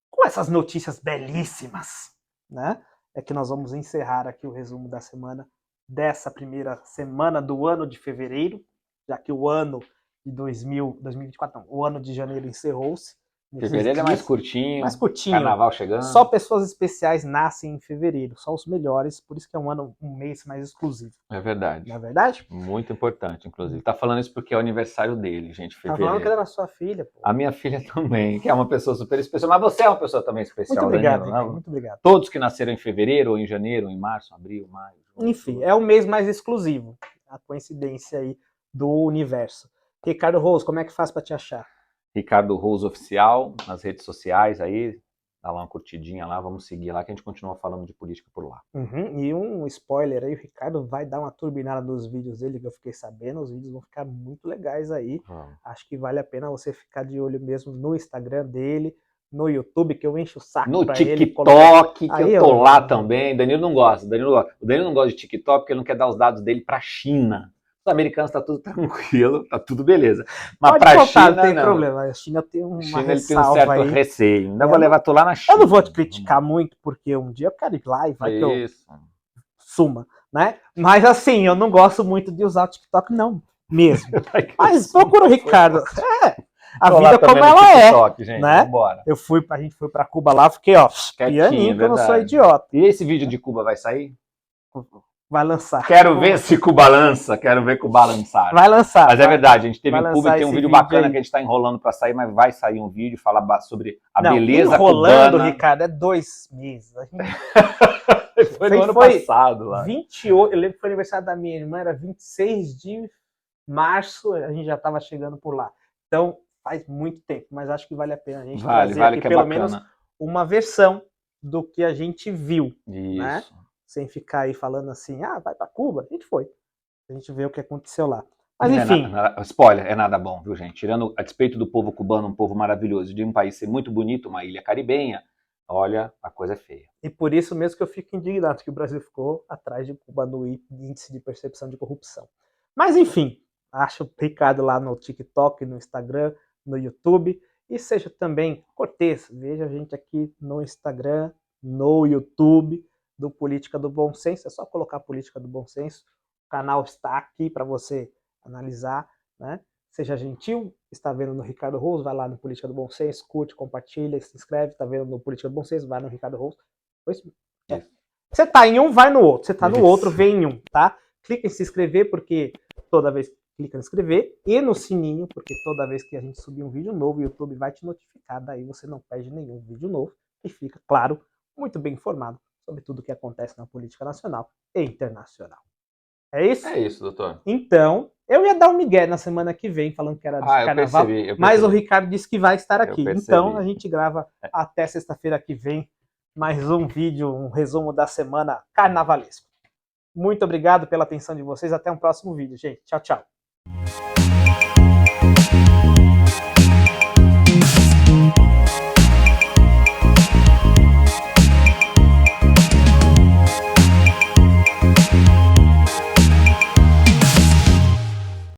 Com essas notícias belíssimas, né? É que nós vamos encerrar aqui o resumo da semana, dessa primeira semana do ano de fevereiro, já que o ano de 2024, não, o ano de janeiro encerrou-se. Fevereiro é mais curtinho, carnaval chegando. Só pessoas especiais nascem em fevereiro, só os melhores, por isso que é um mês mais exclusivo. É verdade. Não é verdade? Muito importante, inclusive. Tá falando isso porque é o aniversário dele, gente, fevereiro. Tá falando que era a sua filha, pô. A minha filha também, que é uma pessoa super especial, mas você é uma pessoa também especial, muito obrigado, Danilo, não? Muito obrigado. Todos que nasceram em fevereiro, ou em janeiro, ou em março, abril, maio. Enfim, é o mês mais exclusivo, a coincidência aí do universo. Ricardo Rose, como é que faz para te achar? Ricardo Rose Oficial, nas redes sociais aí, dá lá uma curtidinha lá, vamos seguir lá que a gente continua falando de política por lá. E um spoiler aí, o Ricardo vai dar uma turbinada nos vídeos dele, que eu fiquei sabendo, os vídeos vão ficar muito legais aí. Acho que vale a pena você ficar de olho mesmo no Instagram dele, no YouTube, que eu encho o saco no pra TikTok, ele. Que aí eu tô lá também. Danilo não gosta. O Danilo não gosta de TikTok porque ele não quer dar os dados dele pra China. Os americanos tá tudo tranquilo, tá tudo beleza. Mas pode pra China não tem problema. A China tem uma China ele tem um certo aí. Receio. Ainda vou levar tu lá na China. Eu não vou te criticar muito, porque um dia eu quero ir lá e vai que eu suma, né? Mas assim, eu não gosto muito de usar o TikTok, não, mesmo. Mas procura o Ricardo. A vida como ela TikTok, é, gente, né? Vambora. A gente foi pra Cuba lá, fiquei, ó, pianinho, que eu não sou idiota. E esse vídeo de Cuba vai sair? Vai lançar. Quero ver se Cuba lança, quero ver Cuba lançar. Vai lançar. Mas é verdade, a gente teve em Cuba e tem um vídeo bacana que a gente tá enrolando pra sair, mas vai sair um vídeo, falar sobre a beleza enrolando, cubana. Ricardo, é 2 meses. Foi no ano passado lá. 28, eu lembro que foi aniversário da minha irmã, era 26 de março, a gente já tava chegando por lá. Então, faz muito tempo, mas acho que vale a pena a gente trazer aqui pelo menos uma versão do que a gente viu. Isso. Né? Sem ficar aí falando assim, vai pra Cuba, a gente foi. A gente vê o que aconteceu lá. Mas enfim. Spoiler, é nada bom, viu, gente? Tirando a despeito do povo cubano, um povo maravilhoso, de um país ser muito bonito, uma ilha caribenha, olha, a coisa é feia. E por isso mesmo que eu fico indignado que o Brasil ficou atrás de Cuba no índice de percepção de corrupção. Mas enfim, acha o Ricardo lá no TikTok, no Instagram, no YouTube. E seja também cortês, veja a gente aqui no Instagram, no YouTube, do Política do Bom Senso. É só colocar Política do Bom Senso. O canal está aqui para você analisar, né? Seja gentil, está vendo no Ricardo Rose, vai lá no Política do Bom Senso, curte, compartilha, se inscreve, está vendo no Política do Bom Senso, vai no Ricardo Rose. Você está em um, vai no outro. Você está no outro, vem em um, tá? clica em se inscrever, porque toda vez que clica em inscrever, e no sininho, porque toda vez que a gente subir um vídeo novo, o YouTube vai te notificar, daí você não perde nenhum vídeo novo e fica, claro, muito bem informado sobre tudo o que acontece na política nacional e internacional. É isso? É isso, doutor. Então, eu ia dar um migué na semana que vem, falando que era de carnaval, eu percebi. mas o Ricardo disse que vai estar aqui. percebi. Então, a gente grava até sexta-feira que vem mais um vídeo, um resumo da semana carnavalesco. Muito obrigado pela atenção de vocês. Até um próximo vídeo, gente. Tchau, tchau.